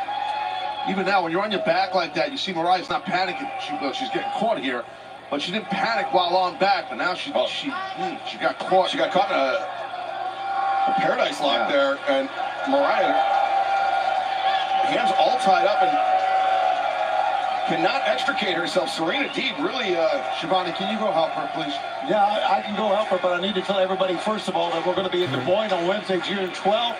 Even now, when you're on your back like that, you see Mariah's not panicking. She's getting caught here, but she didn't panic while on back, but now she got caught. She got caught in a paradise lock there, and Mariah, hands all tied up and cannot extricate herself. Serena Deeb really, Schiavone, can you go help her, please? Yeah, I can go help her, but I need to tell everybody, first of all, that we're going to be in Des Moines on Wednesday, June 12th.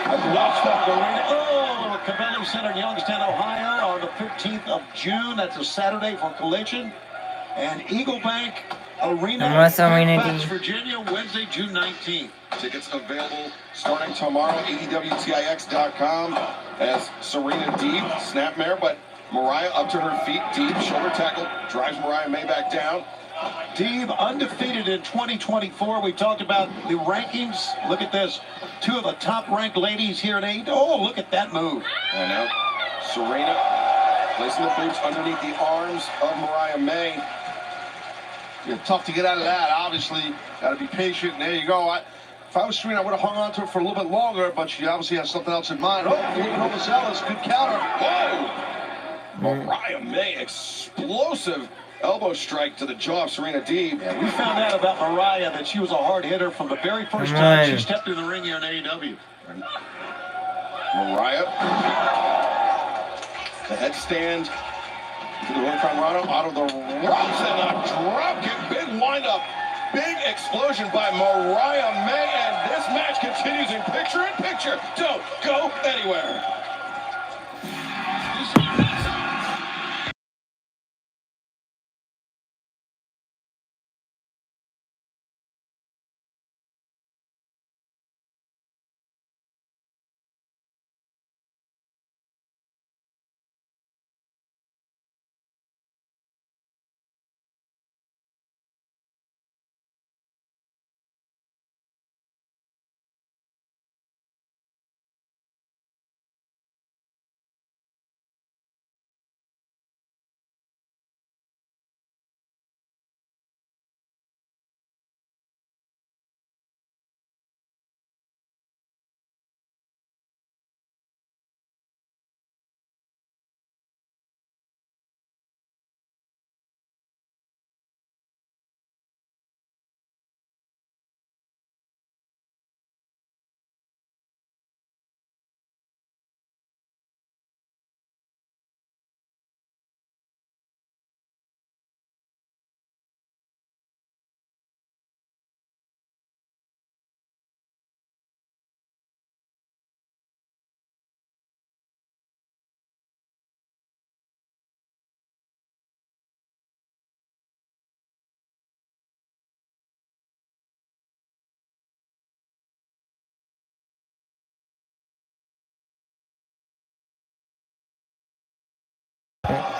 At the Wells Arena, Cavelli Center in Youngstown, Ohio, on the 15th of June. That's a Saturday for Collision. And Eagle Bank Arena, Fairfax, Virginia, Wednesday, June 19th. Tickets available starting tomorrow, AEWTIX.com, as Serena Deeb, snapmare, but Mariah up to her feet, Deeb, shoulder tackle, drives Mariah May back down. Deeb undefeated in 2024. We talked about the rankings. Look at this. 2 of the top-ranked ladies here at AEW. Oh, look at that move. I know. Serena placing the boots underneath the arms of Mariah May. Yeah, tough to get out of that, obviously. Got to be patient. And there you go. If I was Serena, I would have hung on to it for a little bit longer, but she obviously has something else in mind. Oh, a little overzealous. Good counter. Whoa! Mariah May, explosive elbow strike to the jaw of Serena Deeb. Yeah, we found out about Mariah that she was a hard hitter from the very first time she stepped in the ring here in AEW. Mariah, the headstand to the Hurricane Rano out of the ropes, and a drop kick, big windup, big explosion by Mariah May, and this match continues in picture-in-picture. Don't go anywhere.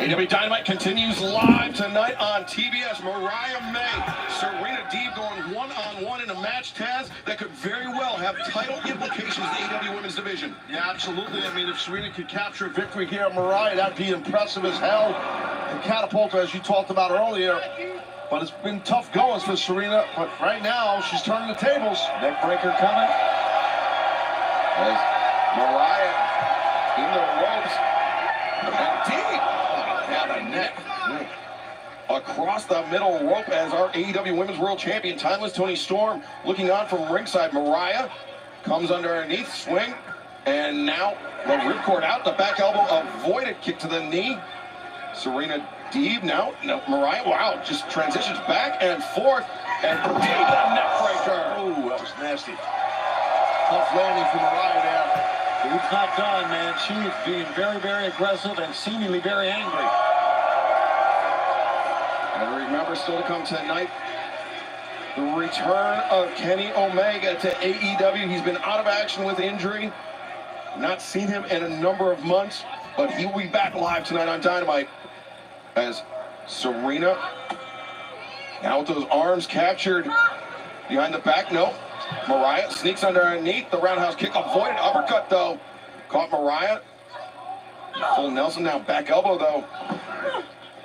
AEW Dynamite continues live tonight on TBS. Mariah May, Serena Deeb going one-on-one in a match, Taz, that could very well have title implications in the AEW Women's Division. Yeah, absolutely. I mean, if Serena could capture victory here at Mariah, that'd be impressive as hell. And catapult her, as you talked about earlier. But it's been tough going for Serena. But right now, she's turning the tables. Neck breaker coming. As Mariah in the ropes. And Deeb. The neck across the middle rope as our AEW Women's World Champion, Timeless Toni Storm, looking on from ringside. Mariah comes underneath, swing, and now the ripcord out, the back elbow, avoided, kick to the knee. Serena Deeb now, Mariah, wow, just transitions back and forth, and Deeb the neck breaker. Ooh, that was nasty. Tough landing for Mariah there. Deeb's not done, man. She is being very, very aggressive and seemingly very angry. And remember, still to come tonight, the return of Kenny Omega to AEW. He's been out of action with injury. Not seen him in a number of months, but he will be back live tonight on Dynamite as Serena, now with those arms captured behind the back. No, Mariah sneaks underneath, the roundhouse kick avoided, uppercut though. Caught Mariah. Full Nelson now, back elbow though.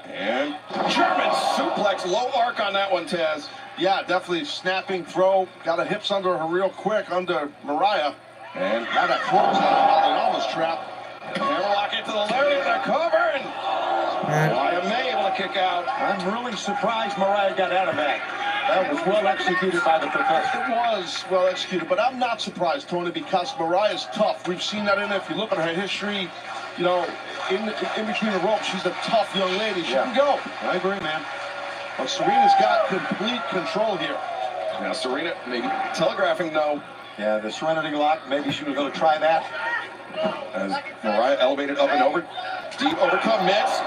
And German suplex, low arc on that one, Taz. Yeah, definitely snapping throw. Got her hips under her real quick under Mariah. And now that close on the almost trap. Hammerlock into the lariat, the cover, and Mariah May able to kick out. I'm really surprised Mariah got out of that. That was well executed by the professor. It was well executed, but I'm not surprised, Tony, because Mariah's tough. We've seen that in it. If you look at her history, you know, in between the ropes, she's a tough young lady. She can go. I agree, man. But Serena's got complete control here. Now Serena maybe telegraphing though. Yeah, the Serenity Lock. Maybe she was going to try that. As Mariah elevated up and over. Deep overcome mitts.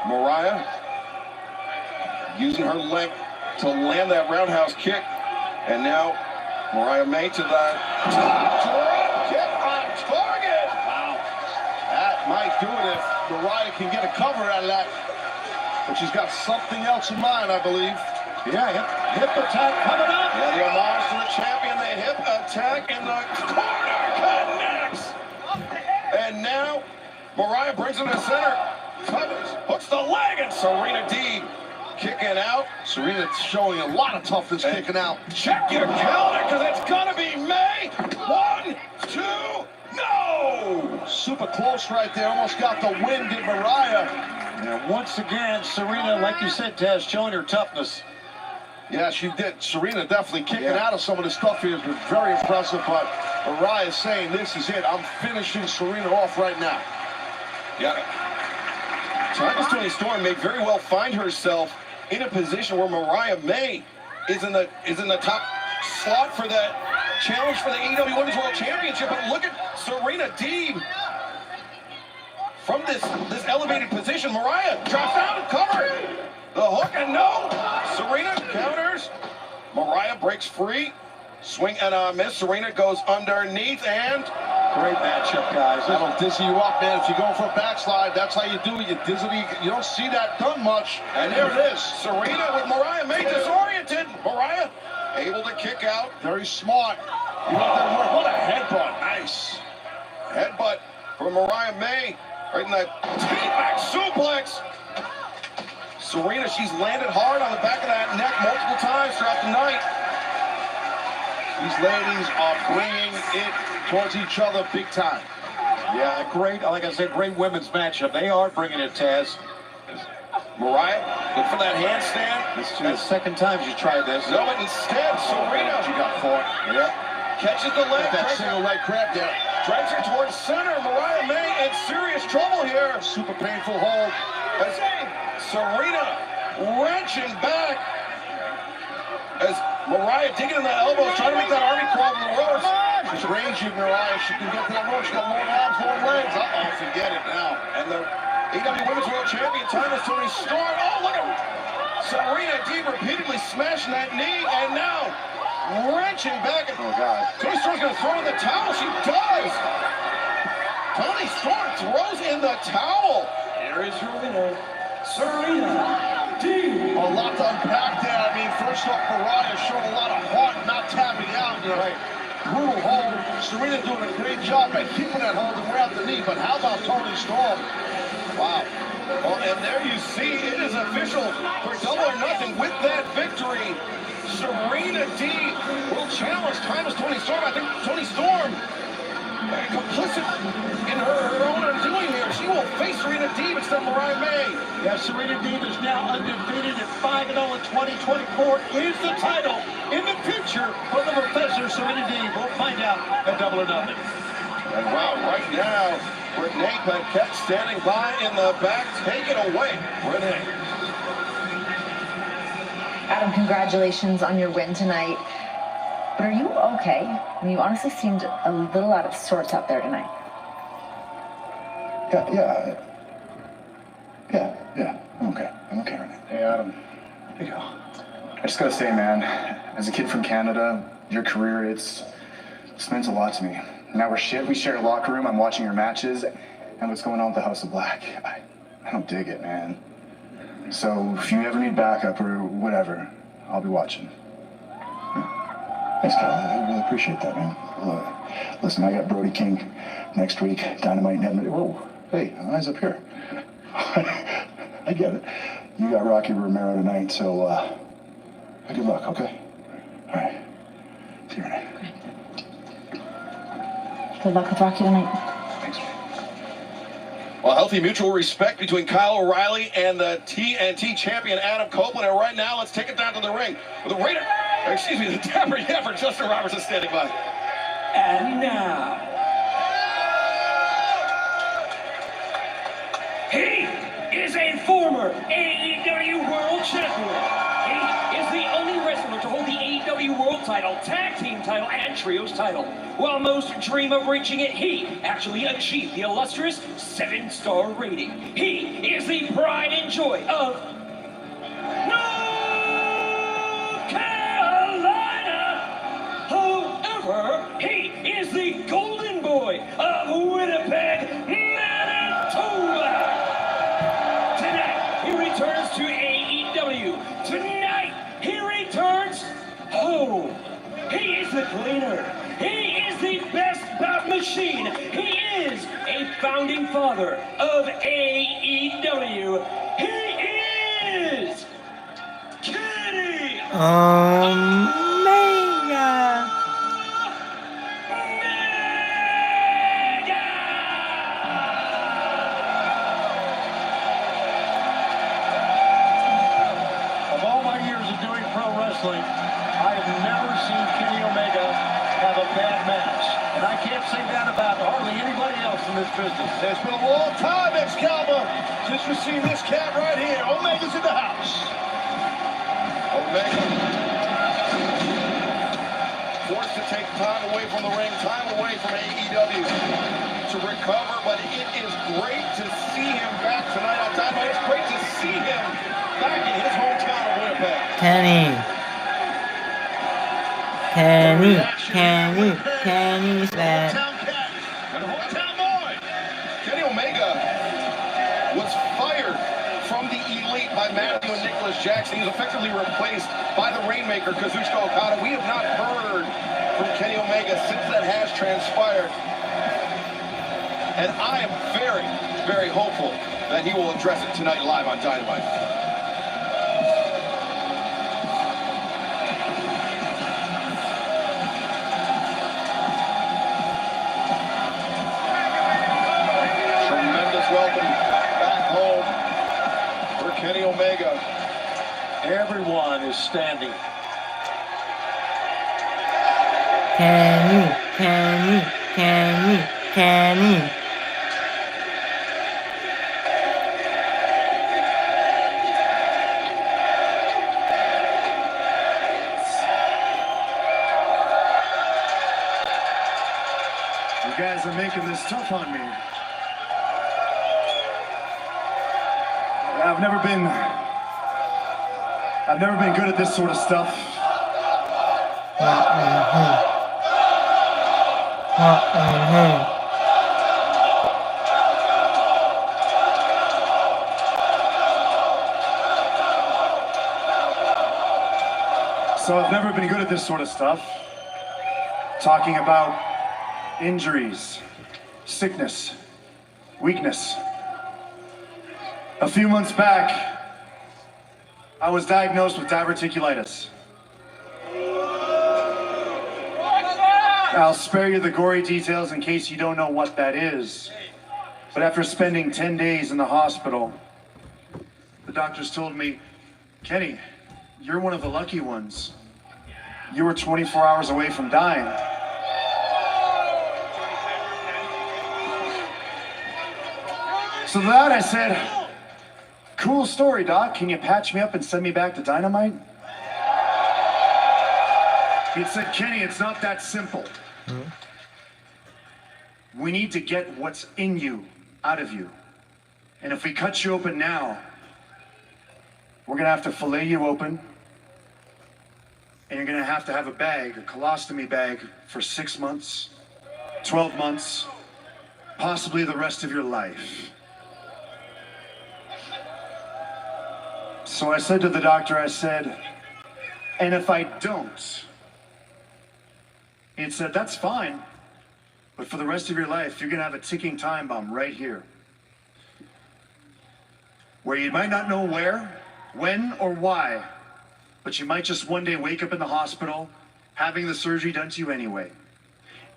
Mariah using her length to land that roundhouse kick. And now Mariah May to the drop kick on target. Wow. That might do it if Mariah can get a cover out of that. But she's got something else in mind, I believe. Yeah, hip attack coming up. Yeah, the homage to the champion, the hip attack in the corner connects. And now Mariah brings him to center. Covers, hooks the leg, and Serena Deeb kicking out. Serena showing a lot of toughness kicking out. Check your calendar, because it's going to be May. 1, 2, no! Super close right there. Almost got the win, did Mariah. And once again, Serena, like you said, Taz, showing her toughness. Yeah, she did. Serena definitely kicking out of some of the stuff here has been very impressive, but Mariah is saying, this is it. I'm finishing Serena off right now. Yeah. Timeless Toni Storm may very well find herself in a position where Mariah May is in the top slot for the challenge for the AEW Women's World Championship. But look at Serena Deeb. From this elevated position, Mariah drops down and cover. The hook and no. Serena counters. Mariah breaks free. Swing and a miss. Serena goes underneath and great matchup, guys. That'll dizzy you up, man. If you go for a backslide, that's how you do it. You dizzy. You don't see that done much. And there it is. Serena with Mariah May disoriented. Mariah able to kick out. Very smart. You let that work. What a headbutt. Nice. Headbutt for Mariah May. Right in that T-back suplex. Serena, she's landed hard on the back of that neck multiple times throughout the night. These ladies are bringing it towards each other big time. Yeah, great, like I said, great women's matchup. They are bringing it, Taz. Mariah, look for that handstand. This is the second time she tried this. No, but instead, Serena. She got caught. Yep. Catches the leg. That single leg crab there. Drags her towards center. Mariah May in serious trouble here. Super painful hold. As Serena wrenching back. As Mariah digging in the elbows, trying to make that army crawl to the ropes. She's ranging, Mariah. She can get to that rope. She's got long arms, long legs. Uh-oh, forget it now. And the AEW Women's World Champion, Timeless Toni Storm. Oh, look at Serena Deeb repeatedly smashing that knee, and now wrenching back. Oh, God. Toni Storm's going to throw in the towel. She does. Toni Storm throws in the towel. Here Here is your winner, Serena Deeb. A lot to unpack there. I mean, first off, Mariah showed a lot of heart, not tapping out. You know, brutal hold. Serena doing a great job at keeping that hold around the knee. But how about Toni Storm? Wow. Well, and there you see, it is official for Double or Nothing with that victory. Serena Deeb will challenge timeless Toni Storm. I think Toni Storm complicit in her own undoing here. She will face Serena Deeb instead of Mariah May. Yeah, Serena Deeb is now undefeated at 5-0 in 2024. Is the title in the future for the Professor Serena Deeb? We'll find out at Double or Nothing. And wow, right now, Renee Paquette standing by in the back. Take it away, Renee. Adam, congratulations on your win tonight. But are you okay? I mean, you honestly seemed a little out of sorts out there tonight. Yeah. I'm okay, Renee. Hey, Adam. Here you go. I just gotta say, man, as a kid from Canada, your career, it's meant a lot to me. Now we share a locker room, I'm watching your matches, and what's going on with the House of Black. I don't dig it, man. So if you ever need backup or whatever, I'll be watching. Thanks, Kyle. I really appreciate that, man. Listen, I got Brody King next week, Dynamite and Edmonton. Whoa, hey, eyes up here. I get it. You got Rocky Romero tonight, so good luck, okay? All right. See you, Renee. Good luck with Rocky tonight. Well, healthy mutual respect between Kyle O'Reilly and the TNT champion Adam Copeland. And right now, let's take it down to the ring with the Dapper Yapper, Justin Robertson standing by. And now, he is a former AEW World Champion. He is the only wrestler to hold the AEW World title, Tag Team title, and Trios title. While most dream of reaching it, he actually achieved the illustrious 7-star rating. He is the pride and joy of North Carolina. However, he is the golden boy of Winnipeg, Manitoba. Tonight, he returns to AEW. Tonight, he returns home. He is the cleaner. He is the best bout machine. He is a founding father of AEW. He is Kenny Omega. Of all my years of doing pro wrestling, I have never seen Kenny Omega have a bad match. And I can't say that about hardly anybody else in this business. It's been a long time, Excalibur, since we've seen this cat right here. Omega's in the house. Omega forced to take time away from the ring, time away from AEW to recover, but it is great to see him back tonight on Dynamite. It's great to see him back in his hometown of Winnipeg. Kenny's back. And the hometown boy, Kenny Omega, was fired from the Elite by Matthew and Nicholas Jackson. He was effectively replaced by the Rainmaker, Kazuchika Okada. We have not heard from Kenny Omega since that has transpired. And I am very, very hopeful that he will address it tonight live on Dynamite. Welcome back home for Kenny Omega. Everyone is standing. Kenny. You guys are making this tough on me. I've never been good at this sort of stuff. So I've never been good at this sort of stuff. Talking about injuries, sickness, weakness. A few months back, I was diagnosed with diverticulitis. I'll spare you the gory details in case you don't know what that is. But after spending 10 days in the hospital, the doctors told me, Kenny, you're one of the lucky ones. You were 24 hours away from dying. So to that I said, cool story, Doc. Can you patch me up and send me back to Dynamite? He said, Kenny, it's not that simple. We need to get what's in you out of you. And if we cut you open now, we're gonna have to fillet you open, and you're gonna have a bag, a colostomy bag, for 6 months, 12 months, possibly the rest of your life. So I said to the doctor, I said, and if I don't? He said, that's fine, but for the rest of your life, you're gonna have a ticking time bomb right here, where you might not know where, when, or why, but you might just one day wake up in the hospital having the surgery done to you anyway.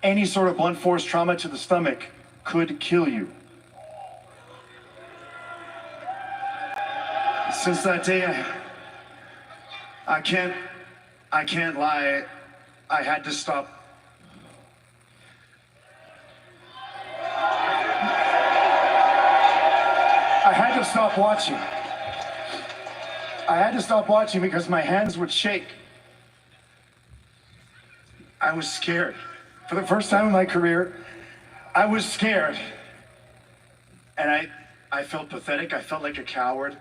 Any sort of blunt force trauma to the stomach could kill you. Since that day, I can't lie, I had to stop. I had to stop watching. I had to stop watching because my hands would shake. I was scared. For the first time in my career, I was scared. And I felt pathetic. I felt like a coward.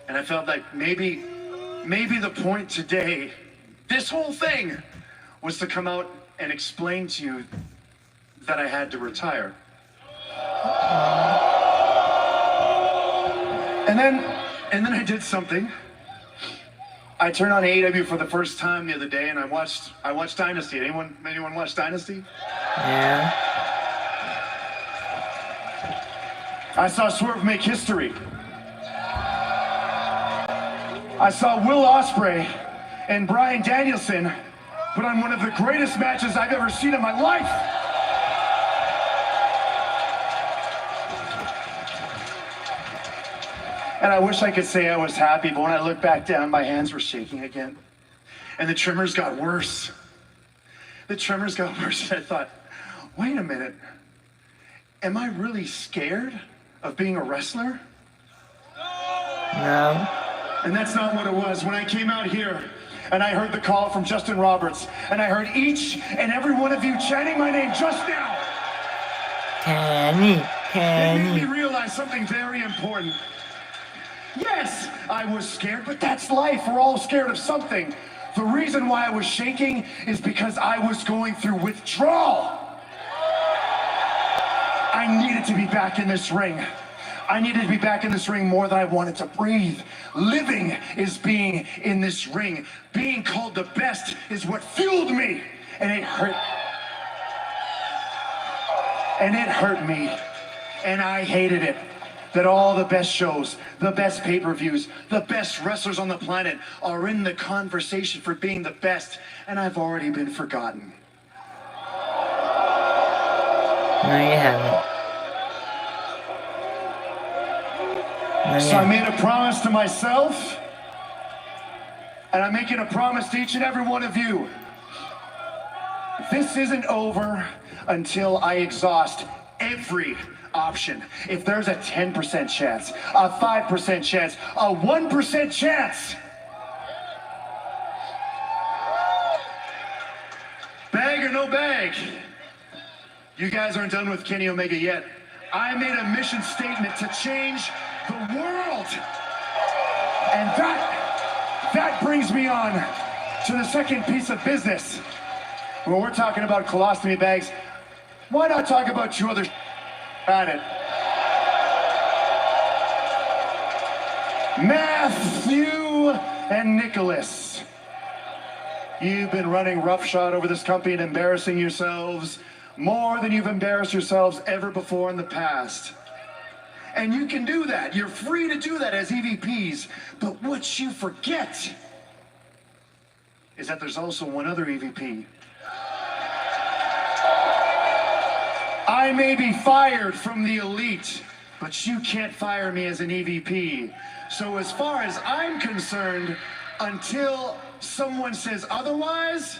And I felt like maybe the point today, this whole thing, was to come out and explain to you that I had to retire. And then I did something. I turned on AEW for the first time the other day, and I watched Dynasty. Anyone watch Dynasty? Yeah. I saw Swerve make history. I saw Will Ospreay and Bryan Danielson put on one of the greatest matches I've ever seen in my life. And I wish I could say I was happy, but when I looked back down, my hands were shaking again. And the tremors got worse. The tremors got worse, and I thought, wait a minute. Am I really scared of being a wrestler? No. And that's not what it was. When I came out here, and I heard the call from Justin Roberts, and I heard each and every one of you chanting my name just now. Kenny. It made me realize something very important. Yes, I was scared, but that's life. We're all scared of something. The reason why I was shaking is because I was going through withdrawal. I needed to be back in this ring. I needed to be back in this ring more than I wanted to breathe. Living is being in this ring. Being called the best is what fueled me. And it hurt. And it hurt me. And I hated it. That all the best shows, the best pay-per-views, the best wrestlers on the planet are in the conversation for being the best, and I've already been forgotten. No, you haven't. So I made a promise to myself, and I'm making a promise to each and every one of you. This isn't over until I exhaust every option. If there's a 10% chance, a 5% chance, a 1% chance, bag or no bag, you guys aren't done with Kenny Omega yet. I made a mission statement to change the world. And that brings me on to the second piece of business. When we're talking about colostomy bags, why not talk about two other at it? Matthew and Nicholas. You've been running roughshod over this company and embarrassing yourselves more than you've embarrassed yourselves ever before in the past. And you can do that. You're free to do that as EVPs. But what you forget is that there's also one other EVP. I may be fired from the elite, but you can't fire me as an EVP. So as far as I'm concerned, until someone says otherwise,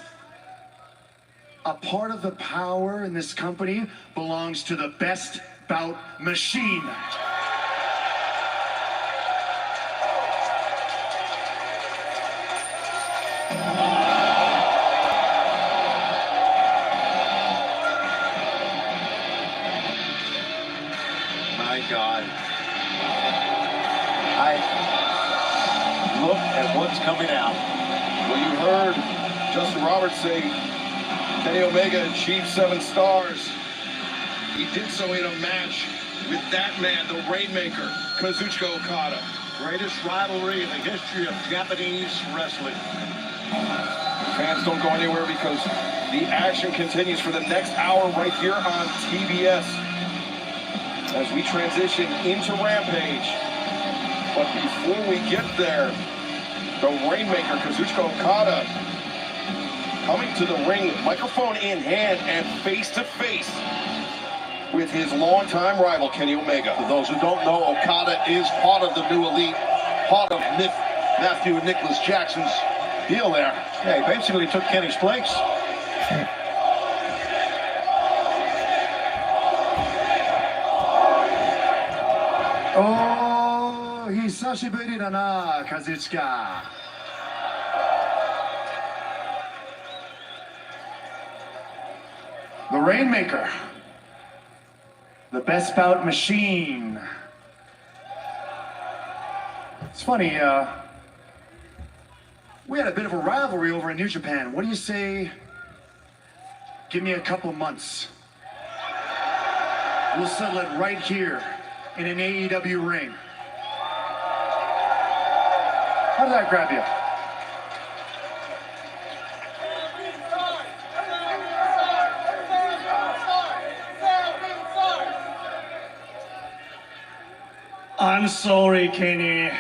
a part of the power in this company belongs to the best bout machine. My God. Look at what's coming out. Well, you heard Justin Roberts say Kenny Omega achieved 7 stars. He did so in a match with that man, the Rainmaker, Kazuchika Okada. Greatest rivalry in the history of Japanese wrestling. Fans don't go anywhere because the action continues for the next hour right here on TBS as we transition into Rampage. But before we get there, the Rainmaker, Kazuchika Okada, coming to the ring, microphone in hand and face to face with his longtime rival, Kenny Omega. For those who don't know, Okada is part of the new elite, part of Matthew and Nicholas Jackson's deal there. Yeah, he basically took Kenny's place. Oh, hisashiburi da na, Kazuchika. The Rainmaker. The best bout machine. It's funny, we had a bit of a rivalry over in New Japan. What do you say? Give me a couple months. We'll settle it right here in an AEW ring. How did that grab you? I'm sorry, Kenny.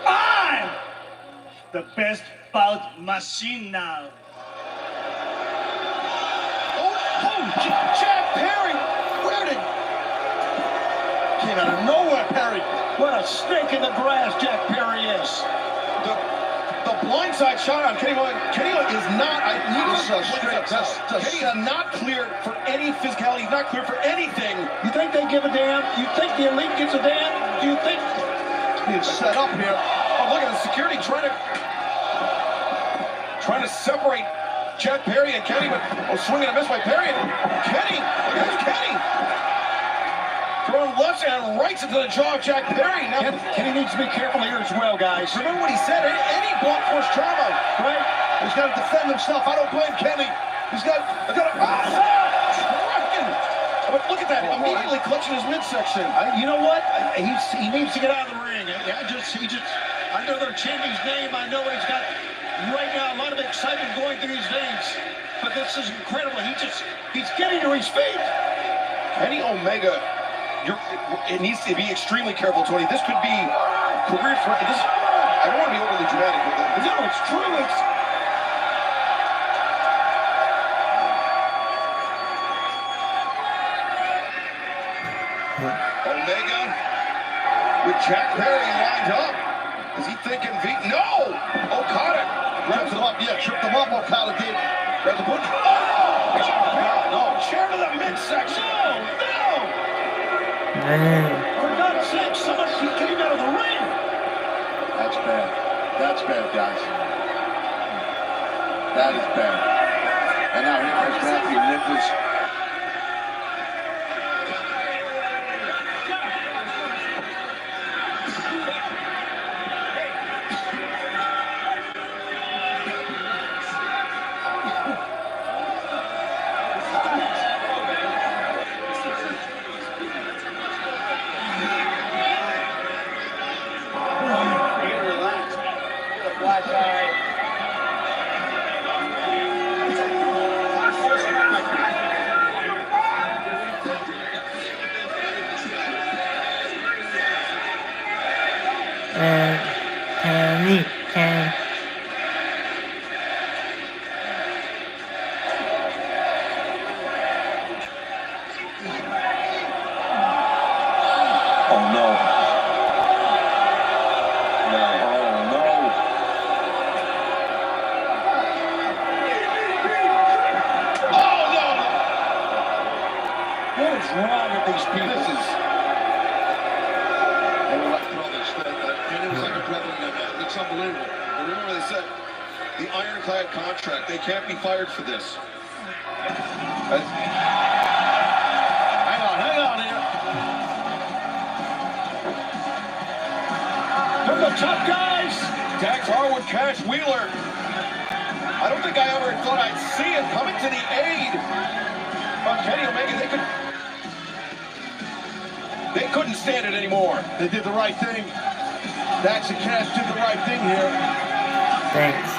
I'm the best bout machine now. Jack Perry! Where did... Came out of nowhere, Perry. What a snake in the grass Jack Perry is. The blindside shot on Kenny Omega. Kenny Omega is not... Kenny is not cleared for any physicality. He's not cleared for anything. You think they give a damn? You think the elite gets a damn? Do you think... Being set up here. Oh, look at the security trying to separate Jack Perry and Kenny, but swinging and a miss by Perry. And Kenny, look at this, Kenny. Throwing lefts and rights into the jaw of Jack Perry. Now, Kenny needs to be careful here as well, guys. Remember what he said, any blunt force trauma, right? He's got to defend himself. I don't blame Kenny. He's got to... But look at that, immediately clutching his midsection. You know what? He needs to get out of the ring. I know they're chanting his name. I know he's got, right now, a lot of excitement going through his veins. But this is incredible. He's getting to his feet. Kenny Omega, it needs to be extremely careful, Tony. This could be career threatening. I don't want to be overly dramatic with it. No, it's true. Omega with Jack Perry lined up. Is he thinking No! Okada grabs him up. Yeah, tripped him up. Okada did. Grabs the boot. Oh! God, no! Chair to the midsection. No! For God's sake, someone get him out of the ring. That's bad. That's bad, guys. That is bad. And now here comes Matthew Nicholas. Kenny. Oh no. No. Oh no. Oh, no! What is wrong with these people? This is... They were like brothers. And it was like a brotherly event. It's unbelievable. And remember they said, the ironclad contract, they can't be fired for this. Hang on here. They're the top guys! Dax Harwood, Cash Wheeler. I don't think I ever thought I'd see it coming to the aid of Kenny Omega. They couldn't stand it anymore. They did the right thing. Dax and Cash did the right thing here. Thanks.